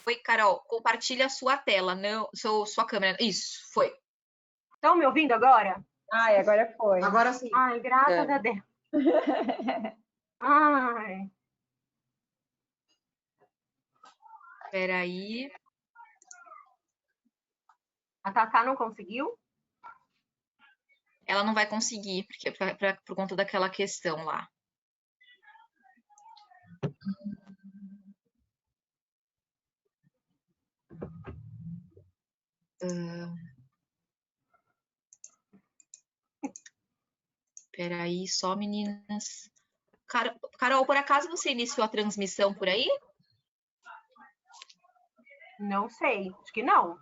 foi, Carol? Compartilha a sua tela, não, sua câmera. Isso, foi. Estão me ouvindo agora? Ai, agora foi. Agora sim. Ai, graças a Deus. Ai. Espera aí. A Tatá não conseguiu? Ela não vai conseguir, porque por conta daquela questão lá. Espera aí, só meninas. Carol, por acaso você iniciou a transmissão por aí? Não sei, acho que não.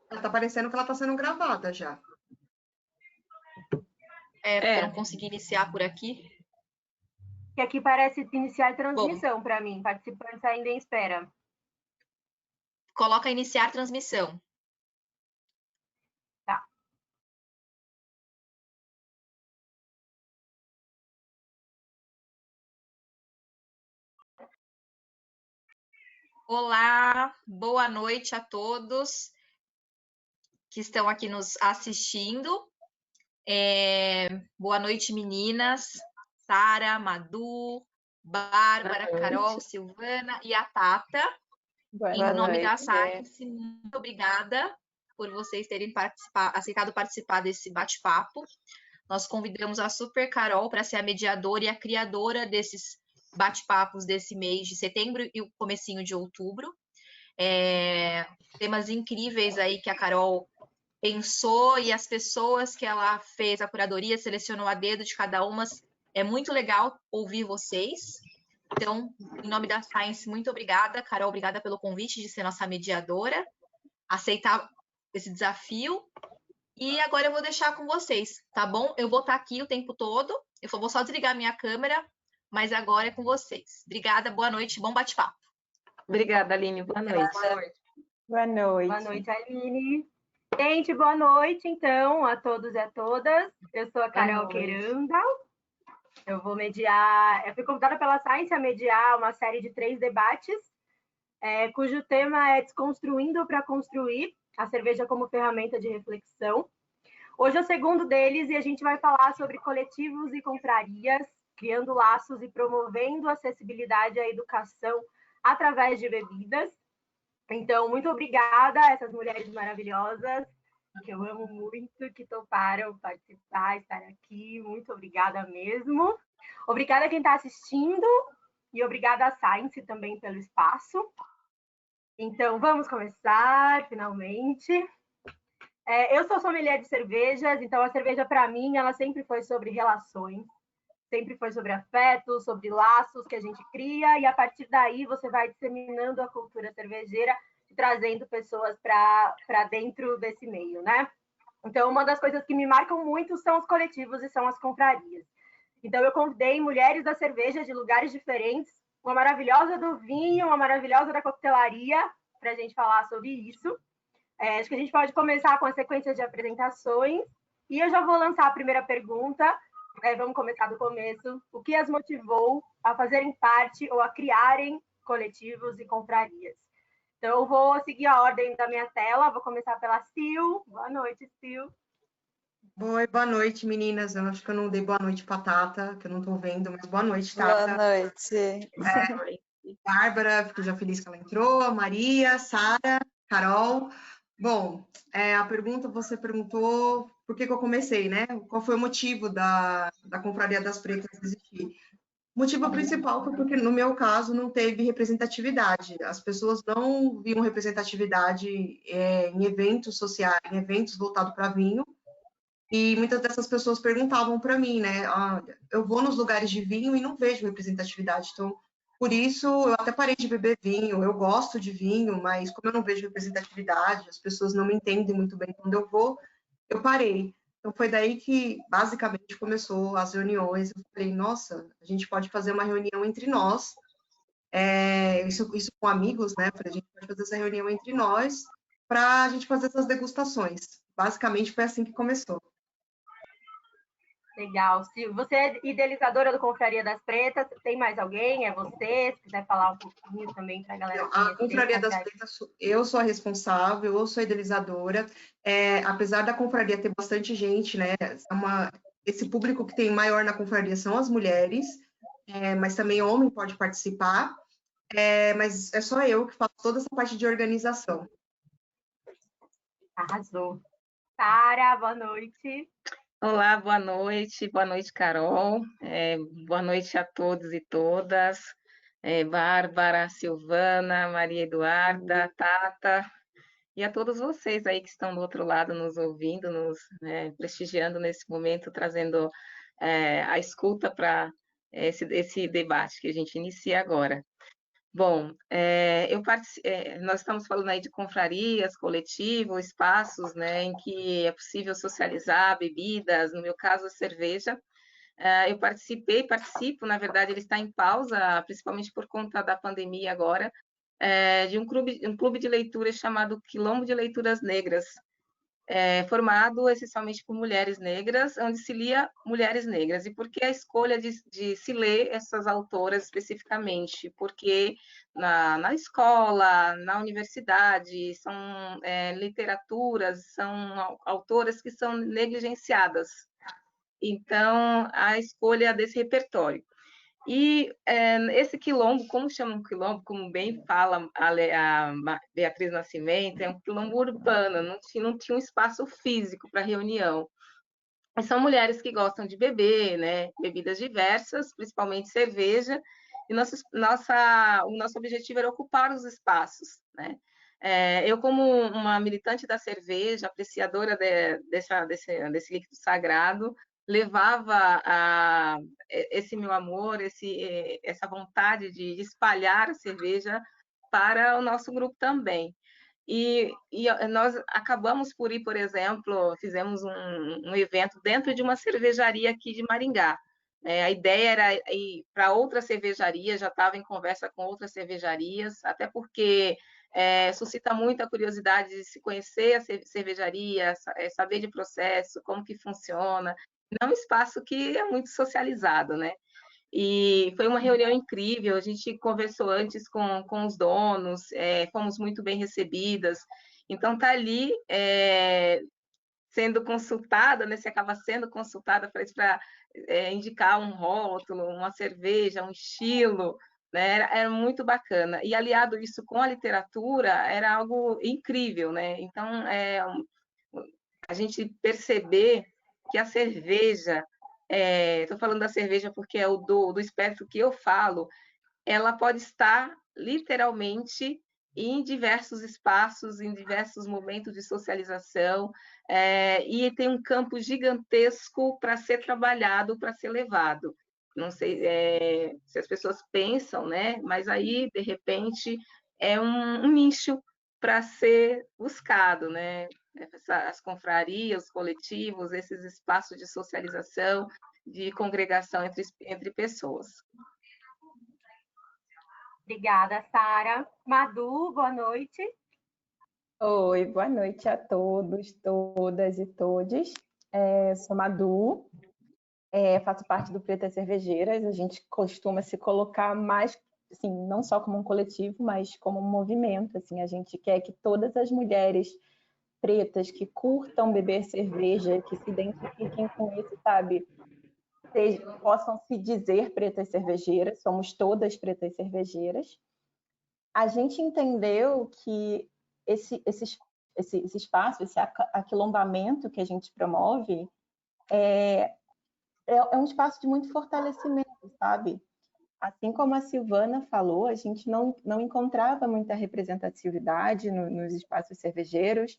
Tá parecendo que ela tá sendo gravada já. Porque eu não consegui iniciar por aqui. Que aqui parece iniciar transmissão para mim. Participantes ainda em espera. Coloca iniciar transmissão. Tá. Olá, boa noite a todos que estão aqui nos assistindo. Boa noite, meninas. Sara, Madu, Bárbara, Carol, Silvana e a Tata. Em nome da Science, muito obrigada por vocês terem aceitado participar desse bate-papo. Nós convidamos a Super Carol para ser a mediadora e a criadora desses bate-papos desse mês de setembro e o comecinho de outubro. Temas incríveis aí que a Carol pensou e as pessoas que ela fez a curadoria, selecionou a dedo de cada uma. É muito legal ouvir vocês. Então, em nome da Science, muito obrigada. Carol, obrigada pelo convite de ser nossa mediadora, aceitar esse desafio. E agora eu vou deixar com vocês, tá bom? Eu vou estar aqui o tempo todo, eu vou só desligar minha câmera, mas agora é com vocês. Obrigada, boa noite, bom bate-papo. Obrigada, Aline, boa noite. Boa noite. Boa noite, Aline. Gente, boa noite, então, a todos e a todas. Eu sou a Carol Queranda. Eu vou mediar, eu fui convidada pela Science a mediar uma série de 3 debates, cujo tema é Desconstruindo para Construir, a cerveja como ferramenta de reflexão. Hoje é o segundo deles e a gente vai falar sobre coletivos e confrarias, criando laços e promovendo acessibilidade à educação através de bebidas. Então, muito obrigada a essas mulheres maravilhosas, que eu amo muito, que toparam participar, estar aqui. Muito obrigada mesmo. Obrigada a quem está assistindo e obrigada à Science também pelo espaço. Então, vamos começar, finalmente. Eu sou sommelier de cervejas, então a cerveja, para mim, ela sempre foi sobre relações, sempre foi sobre afetos, sobre laços que a gente cria, e a partir daí você vai disseminando a cultura cervejeira, trazendo pessoas para dentro desse meio, né? Então, uma das coisas que me marcam muito são os coletivos e são as confrarias. Então, eu convidei mulheres da cerveja de lugares diferentes, uma maravilhosa do vinho, uma maravilhosa da coquetelaria, para a gente falar sobre isso. Acho que a gente pode começar com a sequência de apresentações, e eu já vou lançar a primeira pergunta. Vamos começar do começo. O que as motivou a fazerem parte ou a criarem coletivos e confrarias? Então, eu vou seguir a ordem da minha tela. Vou começar pela Sil. Boa noite, Sil. Oi, boa noite, meninas. Eu acho que eu não dei boa noite para Tata, que eu não estou vendo, mas boa noite, Tata. Boa noite. Bárbara, fico já feliz que ela entrou, Maria, Sara, Carol. Bom, a pergunta, você perguntou por que eu comecei, né? Qual foi o motivo da Confraria das Pretas existir? O motivo principal foi porque, no meu caso, não teve representatividade. As pessoas não viam representatividade em eventos sociais, em eventos voltados para vinho. E muitas dessas pessoas perguntavam para mim, né? Eu vou nos lugares de vinho e não vejo representatividade. Então, por isso, eu até parei de beber vinho. Eu gosto de vinho, mas como eu não vejo representatividade, as pessoas não me entendem muito bem quando eu vou, eu parei. Então, foi daí que, basicamente, começou as reuniões. Eu falei, nossa, a gente pode fazer uma reunião entre nós, isso com amigos, né? A gente pode fazer essa reunião entre nós para a gente fazer essas degustações. Basicamente, foi assim que começou. Legal. Se você é idealizadora do Confraria das Pretas, tem mais alguém? É você? Se quiser falar um pouquinho também para a galera conhecer. A Confraria das Pretas, eu sou a responsável, eu sou a idealizadora. Apesar da Confraria ter bastante gente, né? Esse público que tem maior na Confraria são as mulheres, mas também homem pode participar. Mas é só eu que faço toda essa parte de organização. Arrasou. Sara, boa noite. Olá, boa noite, Carol. Boa noite a todos e todas. Bárbara, Silvana, Maria Eduarda, Tata, e a todos vocês aí que estão do outro lado nos ouvindo, nos prestigiando nesse momento, trazendo a escuta para esse debate que a gente inicia agora. Bom, nós estamos falando aí de confrarias, coletivo, espaços, né, em que é possível socializar bebidas, no meu caso, a cerveja. Eu participo, na verdade, ele está em pausa, principalmente por conta da pandemia agora, de um clube de leitura chamado Quilombo de Leituras Negras, formado essencialmente por mulheres negras, onde se lia mulheres negras. E por que a escolha de se ler essas autoras especificamente? Porque na escola, na universidade, são literaturas, são autoras que são negligenciadas. Então, a escolha desse repertório. E esse quilombo, como chama um quilombo, como bem fala a Beatriz Nascimento, é um quilombo urbano, não tinha um espaço físico para reunião. E são mulheres que gostam de beber, né, bebidas diversas, principalmente cerveja, e o nosso objetivo era ocupar os espaços, né? Eu, como uma militante da cerveja, apreciadora desse líquido sagrado, levava esse meu amor, essa vontade de espalhar a cerveja para o nosso grupo também. E nós acabamos por ir, por exemplo, fizemos um evento dentro de uma cervejaria aqui de Maringá. A ideia era ir para outra cervejaria, já estava em conversa com outras cervejarias, até porque suscita muita curiosidade de se conhecer a cervejaria, saber de processo, como que funciona. Não é um espaço que é muito socializado, né? E foi uma reunião incrível, a gente conversou antes com os donos, fomos muito bem recebidas. Então, tá ali sendo consultada, né? Você acaba sendo consultada para indicar um rótulo, uma cerveja, um estilo, né? Era muito bacana. E aliado isso com a literatura, era algo incrível, né? Então, a gente perceber que a cerveja, estou falando da cerveja porque é do espectro que eu falo, ela pode estar literalmente em diversos espaços, em diversos momentos de socialização, e tem um campo gigantesco para ser trabalhado, para ser levado. Não sei se as pessoas pensam, né? Mas aí, de repente, é um nicho para ser buscado, né? As confrarias, os coletivos, esses espaços de socialização, de congregação entre pessoas. Obrigada, Sara. Madu, boa noite. Oi, boa noite a todos, todas e todes. Sou Madu, faço parte do Pretas Cervejeiras. A gente costuma se colocar mais, assim, não só como um coletivo, mas como um movimento. Assim, a gente quer que todas as mulheres pretas que curtam beber cerveja, que se identifiquem com isso, sabe, possam se dizer pretas cervejeiras. Somos todas pretas cervejeiras. A gente entendeu que esse espaço, esse aquilombamento que a gente promove é um espaço de muito fortalecimento, sabe? Assim como a Silvana falou, a gente não encontrava muita representatividade nos espaços cervejeiros.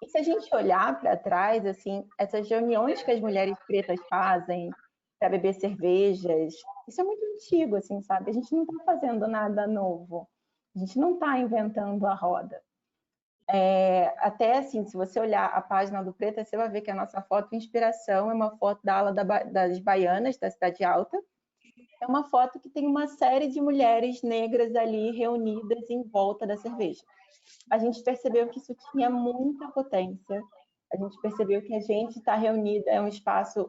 E se a gente olhar para trás, assim, essas reuniões que as mulheres pretas fazem para beber cervejas, isso é muito antigo, assim, sabe? A gente não está fazendo nada novo. A gente não está inventando a roda. Até assim, se você olhar a página do Preta, você vai ver que a nossa foto de inspiração é uma foto da ala das Baianas, da Cidade Alta. É uma foto que tem uma série de mulheres negras ali reunidas em volta da cerveja. A gente percebeu que isso tinha muita potência, a gente percebeu que a gente está reunida é um espaço,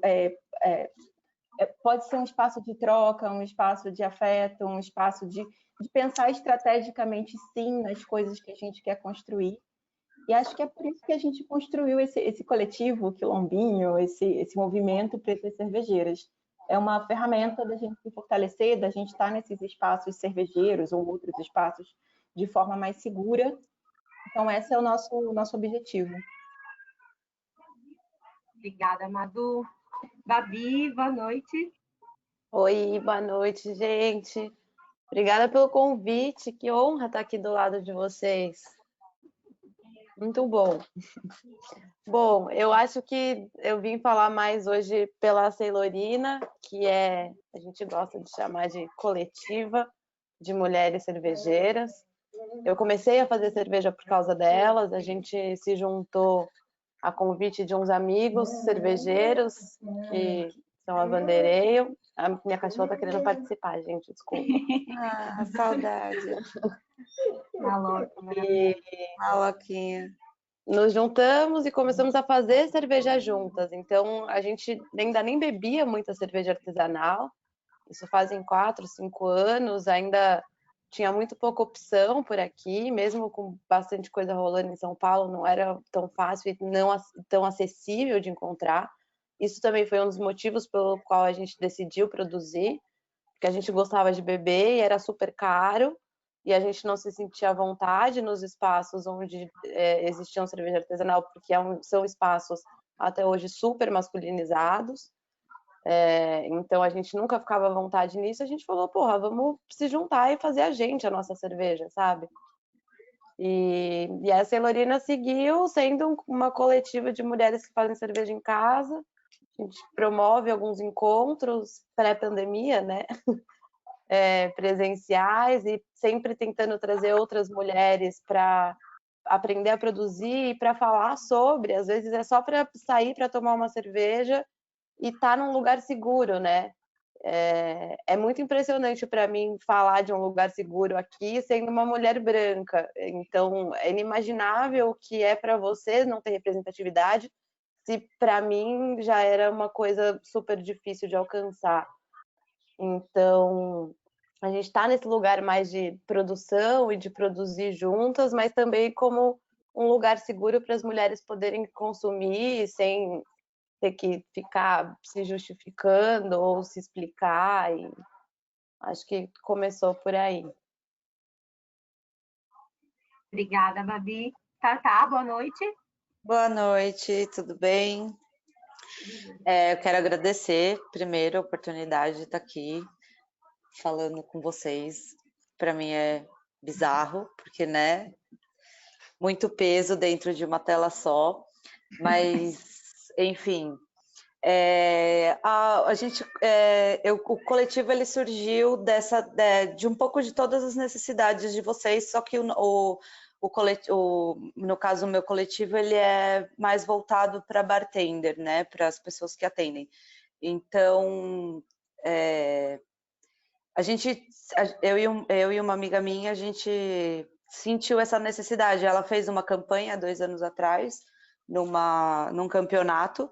pode ser um espaço de troca, um espaço de afeto, um espaço de pensar estrategicamente, sim, nas coisas que a gente quer construir. E acho que é por isso que a gente construiu esse coletivo, o Quilombinho, esse movimento Pretas Cervejeiras. É uma ferramenta da gente se fortalecer, da gente estar nesses espaços cervejeiros ou outros espaços de forma mais segura. Então, esse é o nosso objetivo. Obrigada, Madu. Babi, boa noite. Oi, boa noite, gente. Obrigada pelo convite, que honra estar aqui do lado de vocês. Muito bom. Bom, eu acho que eu vim falar mais hoje pela Ceilorina, que a gente gosta de chamar de coletiva de mulheres cervejeiras. Eu comecei a fazer cerveja por causa delas, a gente se juntou a convite de uns amigos cervejeiros, que são a Vandereio. A minha cachorra está querendo participar, gente, desculpa. Ah, saudade. A Loquinha. Nos juntamos e começamos a fazer cerveja juntas. Então, a gente ainda nem bebia muita cerveja artesanal. Isso fazem 4, 5 anos. Ainda tinha muito pouca opção por aqui, mesmo com bastante coisa rolando em São Paulo, não era tão fácil e não tão acessível de encontrar. Isso também foi um dos motivos pelo qual a gente decidiu produzir, porque a gente gostava de beber e era super caro, e a gente não se sentia à vontade nos espaços onde existiam cerveja artesanal, porque são espaços até hoje super masculinizados. Então a gente nunca ficava à vontade nisso, a gente falou, porra, vamos se juntar e fazer a nossa cerveja, sabe? E a Ceilorina seguiu sendo uma coletiva de mulheres que fazem cerveja em casa. A gente promove alguns encontros pré-pandemia, né? Presenciais, e sempre tentando trazer outras mulheres para aprender a produzir e para falar sobre. Às vezes é só para sair para tomar uma cerveja e estar num lugar seguro, né? É muito impressionante para mim falar de um lugar seguro aqui sendo uma mulher branca. Então, é inimaginável o que é para você não ter representatividade, se para mim já era uma coisa super difícil de alcançar. Então, a gente está nesse lugar mais de produção e de produzir juntas, mas também como um lugar seguro para as mulheres poderem consumir sem ter que ficar se justificando ou se explicar. E acho que começou por aí. Obrigada, Babi. Tatá, boa noite. Boa noite, tudo bem? Eu quero agradecer, primeiro, a oportunidade de estar aqui falando com vocês. Para mim é bizarro, porque, né, muito peso dentro de uma tela só, mas, enfim, o coletivo ele surgiu de um pouco de todas as necessidades de vocês, só que no caso, o meu coletivo ele é mais voltado para bartender, né, para as pessoas que atendem. Então, eu e uma amiga minha, a gente sentiu essa necessidade. Ela fez uma campanha 2 anos atrás, num campeonato,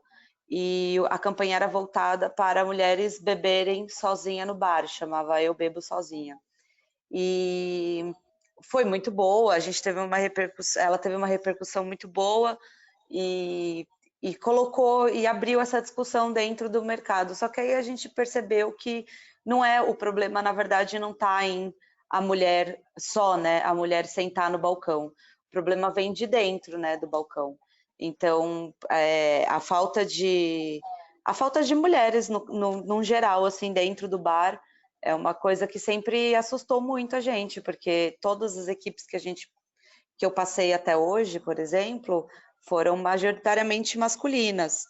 e a campanha era voltada para mulheres beberem sozinha no bar, chamava Eu Bebo Sozinha. E foi muito boa, a gente teve ela teve uma repercussão muito boa e colocou e abriu essa discussão dentro do mercado. Só que aí a gente percebeu que não é o problema, na verdade, não está em a mulher só, né? A mulher sentar no balcão. O problema vem de dentro, né, do balcão. Então, a falta de mulheres no geral, assim, dentro do bar, é uma coisa que sempre assustou muito a gente, porque todas as equipes que eu passei até hoje, por exemplo, foram majoritariamente masculinas.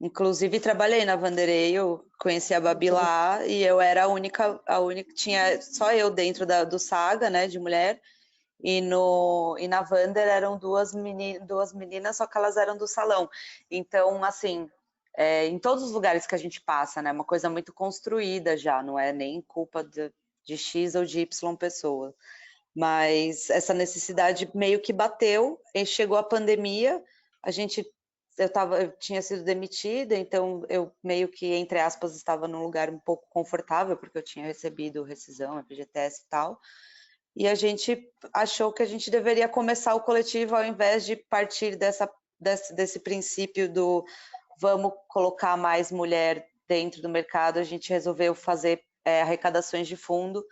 Inclusive, trabalhei na Vandereio, conheci a Babi lá, e eu era a única tinha só eu dentro do Saga, né, de mulher, e na Vander eram duas meninas, só que elas eram do salão. Então, assim, em todos os lugares que a gente passa, né, uma coisa muito construída já, não é nem culpa de X ou de Y pessoa. Mas essa necessidade meio que bateu, e chegou a pandemia, a gente eu tinha sido demitida, então eu meio que, entre aspas, estava num lugar um pouco confortável, porque eu tinha recebido rescisão, FGTS e tal, e a gente achou que a gente deveria começar o coletivo ao invés de partir desse princípio do vamos colocar mais mulher dentro do mercado, a gente resolveu fazer arrecadações de fundo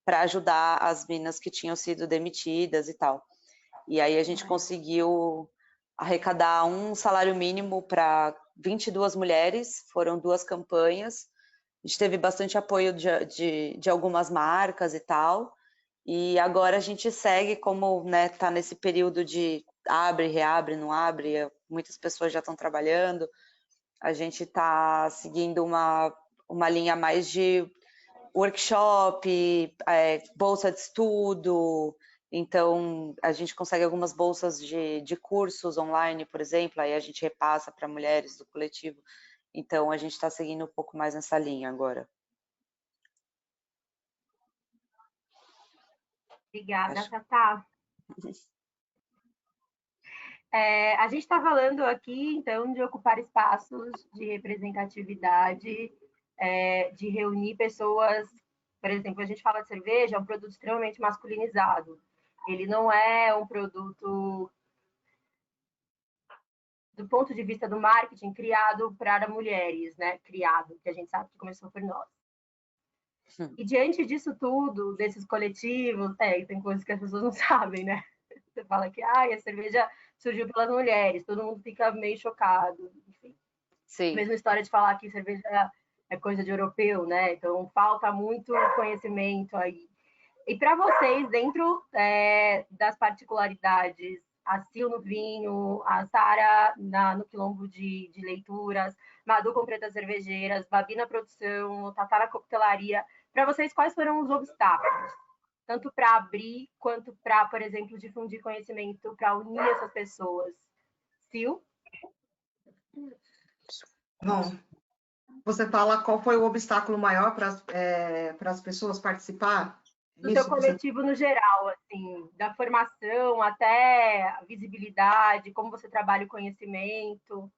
para ajudar as meninas que tinham sido demitidas e tal. E aí a gente conseguiu arrecadar um salário mínimo para 22 mulheres, foram 2 campanhas, a gente teve bastante apoio de algumas marcas e tal, e agora a gente segue como, né, tá nesse período de abre, reabre, não abre, muitas pessoas já estão trabalhando, a gente está seguindo uma linha mais de workshop, bolsa de estudo, então a gente consegue algumas bolsas de cursos online, por exemplo, aí a gente repassa para mulheres do coletivo, então a gente está seguindo um pouco mais nessa linha agora. Obrigada, Tatá. A gente está falando aqui, então, de ocupar espaços de representatividade, de reunir pessoas. Por exemplo, a gente fala de cerveja, é um produto extremamente masculinizado. Ele não é um produto, do ponto de vista do marketing, criado para mulheres, né? Criado, que a gente sabe que começou por nós. E diante disso tudo, desses coletivos, tem coisas que as pessoas não sabem, né? Você fala que a cerveja surgiu pelas mulheres, todo mundo fica meio chocado, enfim. Sim. Mesma história de falar que cerveja é coisa de europeu, né? Então falta muito conhecimento aí. E para vocês, dentro das particularidades, a Sil no vinho, a Sara no quilombo de leituras, Madu com Pretas Cervejeiras, Babi na produção, Tatá na coquetelaria, para vocês, quais foram os obstáculos? Tanto para abrir, quanto para, por exemplo, difundir conhecimento, para unir essas pessoas. Sil? Bom, você fala qual foi o obstáculo maior para as pessoas participar? Do seu coletivo no geral, assim, da formação até a visibilidade, como você trabalha o conhecimento.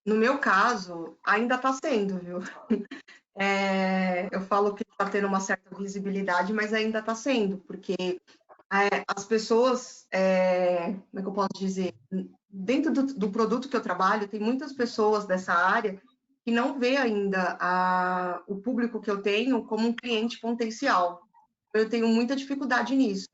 No meu caso, ainda está sendo, viu? Eu falo que está tendo uma certa visibilidade, mas ainda está sendo, porque as pessoas, como é que eu posso dizer? Dentro do produto que eu trabalho, tem muitas pessoas dessa área que não vê ainda o público que eu tenho como um cliente potencial. Eu tenho muita dificuldade nisso.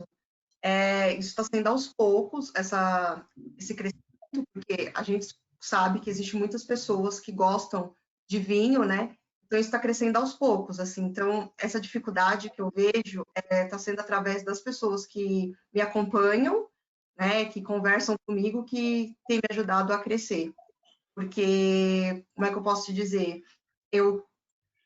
Isso está sendo aos poucos, esse crescimento, porque a gente sabe que existem muitas pessoas que gostam de vinho, né? Então, isso está crescendo aos poucos, assim. Então, essa dificuldade que eu vejo está sendo através das pessoas que me acompanham, né? Que conversam comigo, que tem me ajudado a crescer. Porque, como é que eu posso te dizer?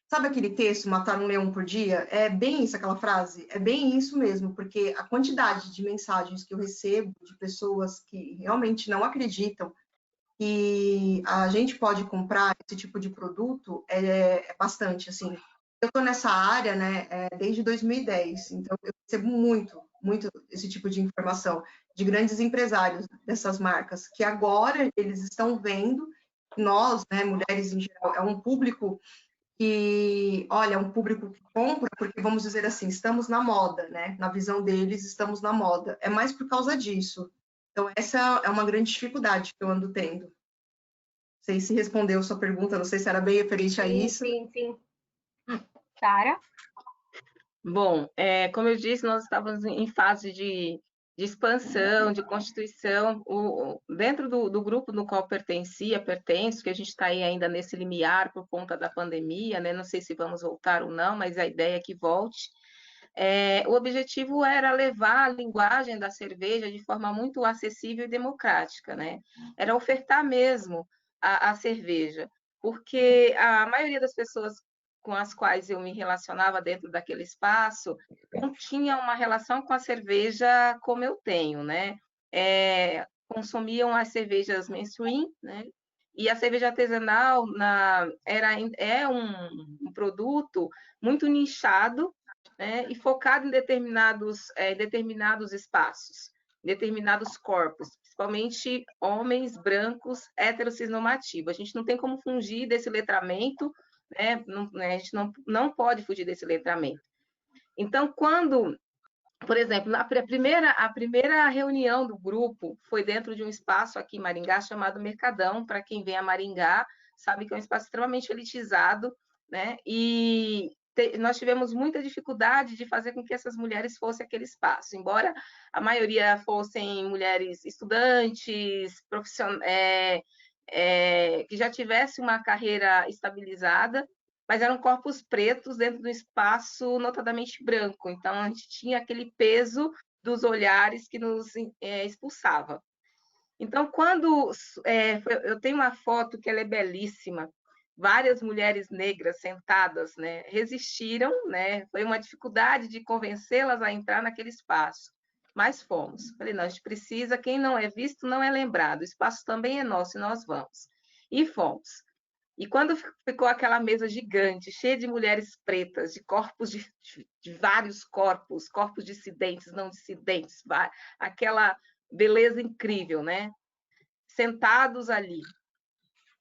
Sabe aquele texto, matar um leão por dia? É bem isso, aquela frase? É bem isso mesmo, porque a quantidade de mensagens que eu recebo de pessoas que realmente não acreditam que a gente pode comprar esse tipo de produto é bastante, assim. Eu estou nessa área, né, desde 2010, então eu recebo muito esse tipo de informação de grandes empresários dessas marcas, que agora eles estão vendo que nós, né, mulheres em geral, é um público que, olha, é um público que compra, porque, vamos dizer assim, estamos na moda, né? Na visão deles, estamos na moda. É mais por causa disso. Então, essa é uma grande dificuldade que eu ando tendo. Não sei se respondeu sua pergunta, não sei se era bem referente a isso. Sim. Sara? Bom, como eu disse, nós estávamos em fase de expansão, de constituição. Dentro do grupo no qual pertenço, que a gente está aí ainda nesse limiar por conta da pandemia, né? Não sei se vamos voltar ou não, mas a ideia é que volte. O objetivo era levar a linguagem da cerveja de forma muito acessível e democrática, né? Era ofertar mesmo a cerveja, porque a maioria das pessoas com as quais eu me relacionava dentro daquele espaço não tinha uma relação com a cerveja como eu tenho, né? Consumiam as cervejas mainstream, né? E a cerveja artesanal é um produto muito nichado, né, e focado em determinados espaços, determinados corpos, principalmente homens brancos heterossexnomativos. A gente não tem como fugir desse letramento, né? A gente não pode fugir desse letramento. Então, quando, por exemplo, a primeira reunião do grupo foi dentro de um espaço aqui em Maringá chamado Mercadão. Para quem vem a Maringá, sabe que é um espaço extremamente elitizado, né? E nós tivemos muita dificuldade de fazer com que essas mulheres fossem aquele espaço, embora a maioria fossem mulheres estudantes, que já tivessem uma carreira estabilizada, mas eram corpos pretos dentro do espaço notadamente branco. Então, a gente tinha aquele peso dos olhares que nos expulsava. Então, quando eu tenho uma foto que ela é belíssima, várias mulheres negras sentadas, né, resistiram, né, foi uma dificuldade de convencê-las a entrar naquele espaço, mas fomos. Falei, não, a gente precisa, quem não é visto não é lembrado, o espaço também é nosso e nós vamos. E fomos. E quando ficou aquela mesa gigante, cheia de mulheres pretas, de corpos de vários corpos, corpos dissidentes, não dissidentes, aquela beleza incrível, né? Sentados ali.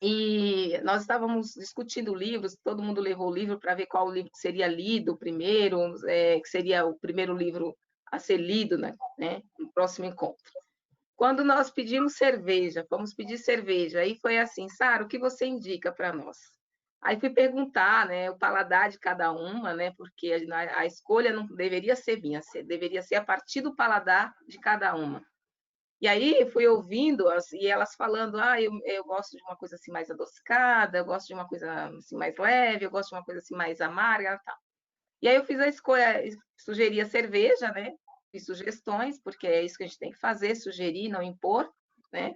E nós estávamos discutindo livros, todo mundo levou o livro para ver qual o livro que seria lido primeiro, que seria o primeiro livro a ser lido, né, no próximo encontro. Quando nós pedimos cerveja, fomos pedir cerveja, aí foi assim, Sara, o que você indica para nós? Aí fui perguntar, né, o paladar de cada uma, né, porque a escolha não deveria ser minha, deveria ser a partir do paladar de cada uma. E aí fui ouvindo e elas falando, eu gosto de uma coisa assim mais adocicada, eu gosto de uma coisa assim mais leve, eu gosto de uma coisa assim mais amarga, tal. E aí eu fiz a escolha, sugeri a cerveja, né? Fiz sugestões, porque é isso que a gente tem que fazer, sugerir, não impor, né?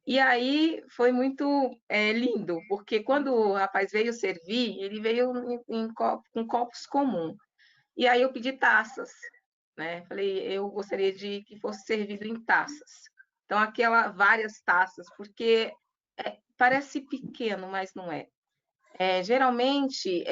E aí foi muito lindo, porque quando o rapaz veio servir, ele veio com copos comuns. E aí eu pedi taças, né? Falei, eu gostaria de que fosse servido em taças. Então, várias taças, porque parece pequeno, mas não é. Geralmente,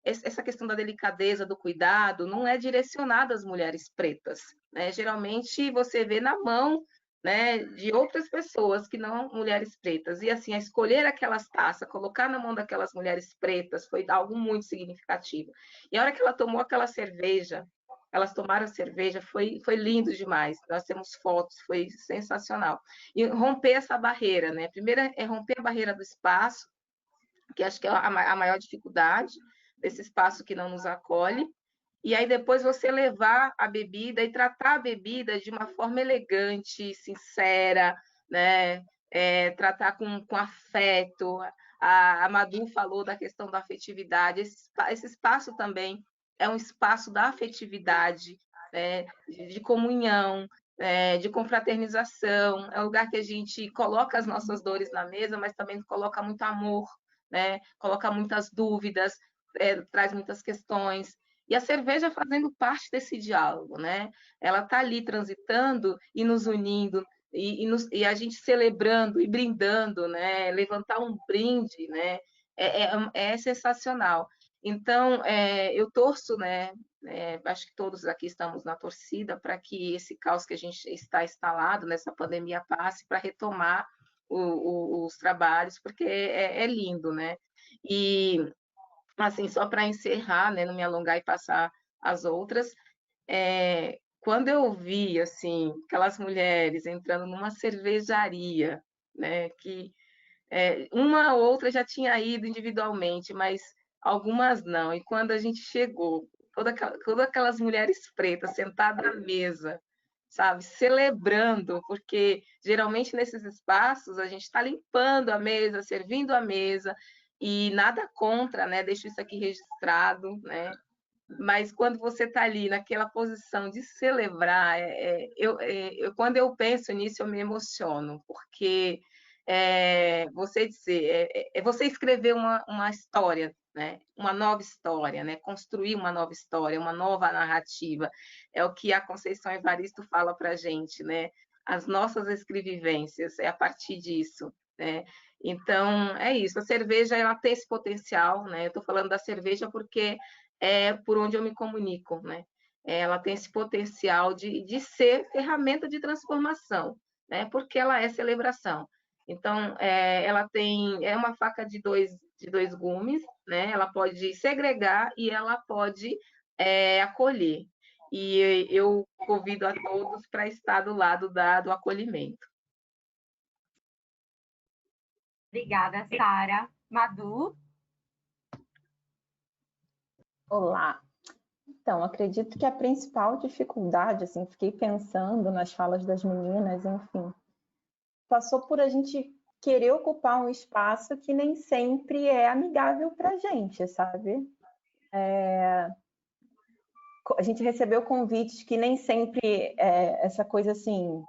essa questão da delicadeza, do cuidado, não é direcionada às mulheres pretas, né? Geralmente, você vê na mão, né, de outras pessoas que não mulheres pretas. E, assim, a escolher aquelas taças, colocar na mão daquelas mulheres pretas, foi algo muito significativo. E a hora que ela tomou aquela cerveja, elas tomaram a cerveja, foi lindo demais. Nós temos fotos, foi sensacional. E romper essa barreira, né? Primeiro é romper a barreira do espaço, que acho que é a maior dificuldade desse espaço que não nos acolhe. E aí depois você levar a bebida e tratar a bebida de uma forma elegante, sincera, né? Tratar com afeto. A Madu falou da questão da afetividade. Esse espaço também é um espaço da afetividade, né? De comunhão, de confraternização. É um lugar que a gente coloca as nossas dores na mesa, mas também coloca muito amor, né? Coloca muitas dúvidas, traz muitas questões. E a cerveja fazendo parte desse diálogo, né? Ela está ali transitando e nos unindo, e a gente celebrando e brindando, né? Levantar um brinde, né? É sensacional. Então, eu torço, né? Acho que todos aqui estamos na torcida para que esse caos que a gente está instalado nessa pandemia passe para retomar os trabalhos, porque é lindo, né? E assim, só para encerrar, né, não me alongar e passar as outras, quando eu vi, assim, aquelas mulheres entrando numa cervejaria, né, que uma ou outra já tinha ido individualmente, mas algumas não, e quando a gente chegou, todas aquelas mulheres pretas sentadas à mesa, sabe, celebrando, porque geralmente nesses espaços a gente está limpando a mesa, servindo a mesa, e nada contra, né? Deixo isso aqui registrado, né? Mas quando você está ali naquela posição de celebrar, quando eu penso nisso eu me emociono, porque você escrever uma história, né? Uma nova história, né? Construir uma nova história, uma nova narrativa, é o que a Conceição Evaristo fala para a gente, né? As nossas escrevivências, é a partir disso, né? Então, é isso. A cerveja, ela tem esse potencial, né? Eu estou falando da cerveja porque é por onde eu me comunico, né? Ela tem esse potencial de ser ferramenta de transformação, né? Porque ela é celebração. Então, ela é uma faca de dois gumes, né? Ela pode segregar e ela pode acolher. E eu convido a todos para estar do lado do acolhimento. Obrigada, Sara. Madu? Olá. Então, acredito que a principal dificuldade, assim, fiquei pensando nas falas das meninas, enfim, passou por a gente querer ocupar um espaço que nem sempre é amigável para a gente, sabe? A gente recebeu convites que nem sempre essa coisa assim,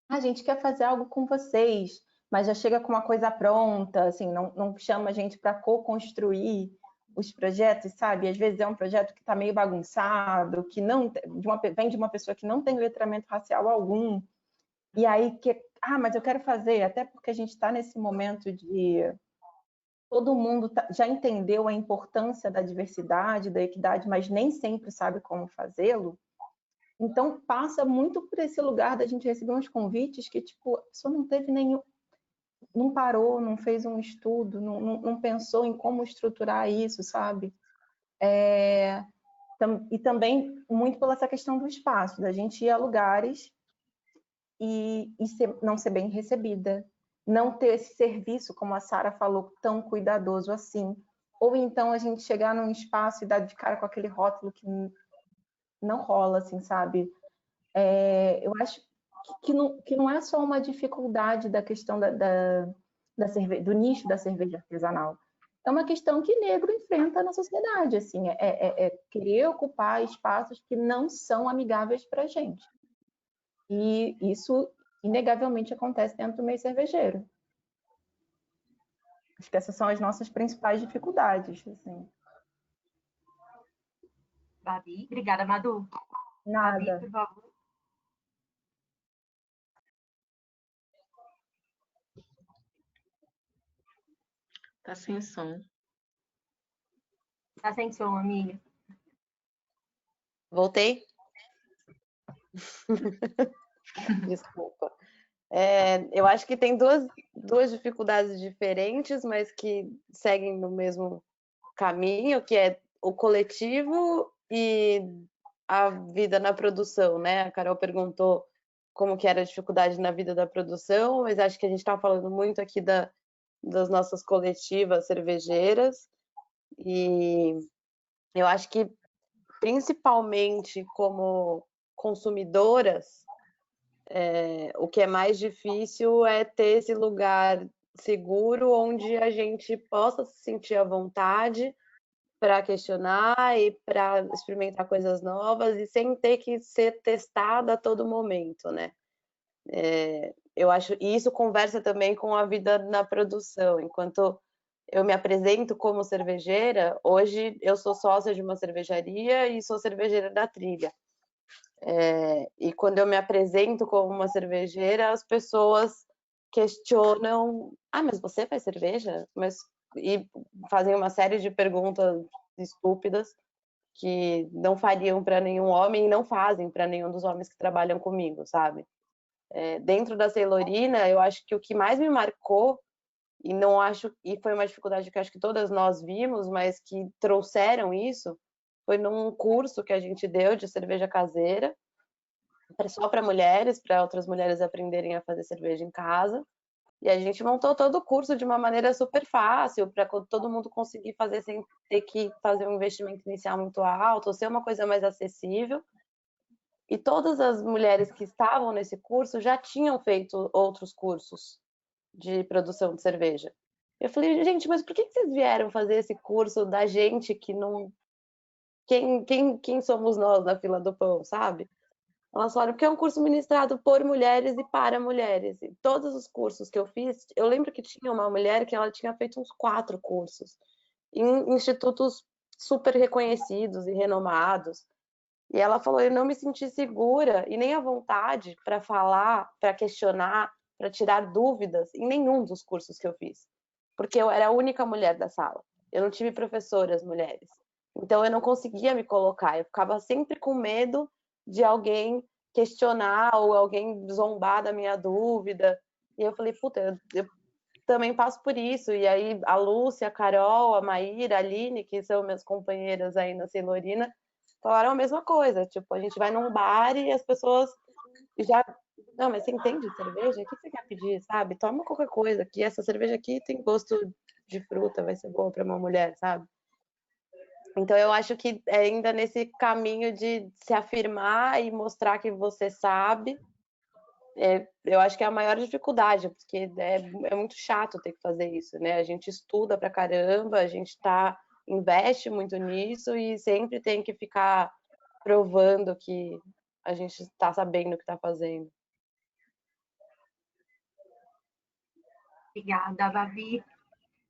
a gente quer fazer algo com vocês, mas já chega com uma coisa pronta, assim, não chama a gente para co-construir os projetos, sabe? Às vezes é um projeto que está meio bagunçado, que vem de uma pessoa que não tem letramento racial algum, e aí mas eu quero fazer, até porque a gente está nesse momento de todo mundo já entendeu a importância da diversidade, da equidade, mas nem sempre sabe como fazê-lo. Então, passa muito por esse lugar da gente receber uns convites que, tipo, a pessoa não teve nenhum... Não parou, não fez um estudo, não pensou em como estruturar isso, sabe? E também muito pela essa questão do espaço, da gente ir a lugares e não ser bem recebida, não ter esse serviço, como a Sara falou, tão cuidadoso assim. Ou então a gente chegar num espaço e dar de cara com aquele rótulo que não rola, assim, sabe? Eu acho que não é só uma dificuldade da questão do nicho da cerveja artesanal. É uma questão que negro enfrenta na sociedade, assim, querer ocupar espaços que não são amigáveis para a gente. E isso, inegavelmente, acontece dentro do meio cervejeiro. Acho que essas são as nossas principais dificuldades, assim. Babi? Obrigada, Madu. Nada. Babi, por favor. Tá sem som. Tá sem som, amiga. Voltei? Desculpa. Eu acho que tem duas dificuldades diferentes, mas que seguem no mesmo caminho, que é o coletivo e a vida na produção, né? A Carol perguntou como que era a dificuldade na vida da produção, mas acho que a gente está falando muito aqui das nossas coletivas cervejeiras, e eu acho que principalmente como consumidoras, o que é mais difícil é ter esse lugar seguro onde a gente possa se sentir à vontade para questionar e para experimentar coisas novas e sem ter que ser testada a todo momento, né? Eu acho, e isso conversa também com a vida na produção. Enquanto eu me apresento como cervejeira, hoje eu sou sócia de uma cervejaria e sou cervejeira da Trilha. E quando eu me apresento como uma cervejeira, as pessoas questionam: mas você faz cerveja? E fazem uma série de perguntas estúpidas que não fariam para nenhum homem e não fazem para nenhum dos homens que trabalham comigo, sabe? Dentro da Ceilorina, eu acho que o que mais me marcou, e foi uma dificuldade que acho que todas nós vimos, mas que trouxeram isso, foi num curso que a gente deu de cerveja caseira, só para mulheres, para outras mulheres aprenderem a fazer cerveja em casa. E a gente montou todo o curso de uma maneira super fácil, para todo mundo conseguir fazer sem ter que fazer um investimento inicial muito alto, ser uma coisa mais acessível. E todas as mulheres que estavam nesse curso já tinham feito outros cursos de produção de cerveja. Eu falei, gente, mas por que vocês vieram fazer esse curso da gente que não... Quem somos nós na fila do pão, sabe? Elas falaram, porque é um curso ministrado por mulheres e para mulheres. E todos os cursos que eu fiz, eu lembro que tinha uma mulher que ela tinha feito uns 4 cursos em institutos super reconhecidos e renomados. E ela falou, eu não me senti segura e nem à vontade para falar, para questionar, para tirar dúvidas em nenhum dos cursos que eu fiz. Porque eu era a única mulher da sala. Eu não tive professoras mulheres. Então eu não conseguia me colocar. Eu ficava sempre com medo de alguém questionar ou alguém zombar da minha dúvida. E eu falei, puta, eu também passo por isso. E aí a Lúcia, a Carol, a Maíra, a Aline, que são minhas companheiras aí na Ceilorina, falaram a mesma coisa. Tipo, a gente vai num bar e as pessoas já... Não, mas você entende de cerveja? O que você quer pedir, sabe? Toma qualquer coisa, que essa cerveja aqui tem gosto de fruta, vai ser boa para uma mulher, sabe? Então, eu acho que é ainda nesse caminho de se afirmar e mostrar que você sabe, eu acho que é a maior dificuldade, porque é muito chato ter que fazer isso, né? A gente estuda pra caramba, a gente investe muito nisso e sempre tem que ficar provando que a gente está sabendo o que está fazendo. Obrigada, Babi.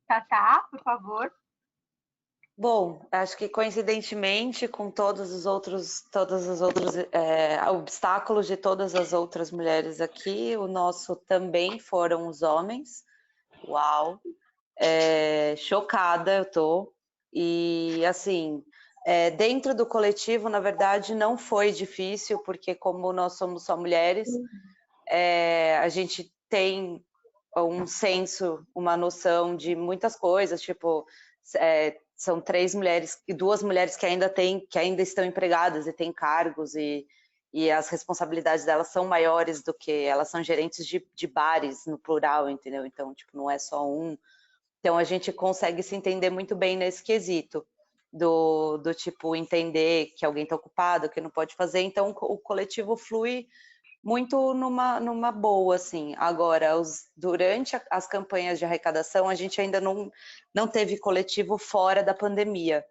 Tatá, por favor. Bom, acho que coincidentemente com todos os outros obstáculos de todas as outras mulheres aqui, o nosso também foram os homens. Uau! Chocada eu tô. E assim, dentro do coletivo, na verdade, não foi difícil, porque como nós somos só mulheres, a gente tem um senso, uma noção de muitas coisas, tipo, são 3 mulheres e 2 mulheres que ainda estão empregadas e têm cargos e as responsabilidades delas são maiores do que elas são gerentes de bares no plural, entendeu? Então, tipo, não é só um. Então a gente consegue se entender muito bem nesse quesito do tipo entender que alguém está ocupado, que não pode fazer. Então o coletivo flui muito numa boa, assim. Agora, durante as campanhas de arrecadação, a gente ainda não teve coletivo fora da pandemia.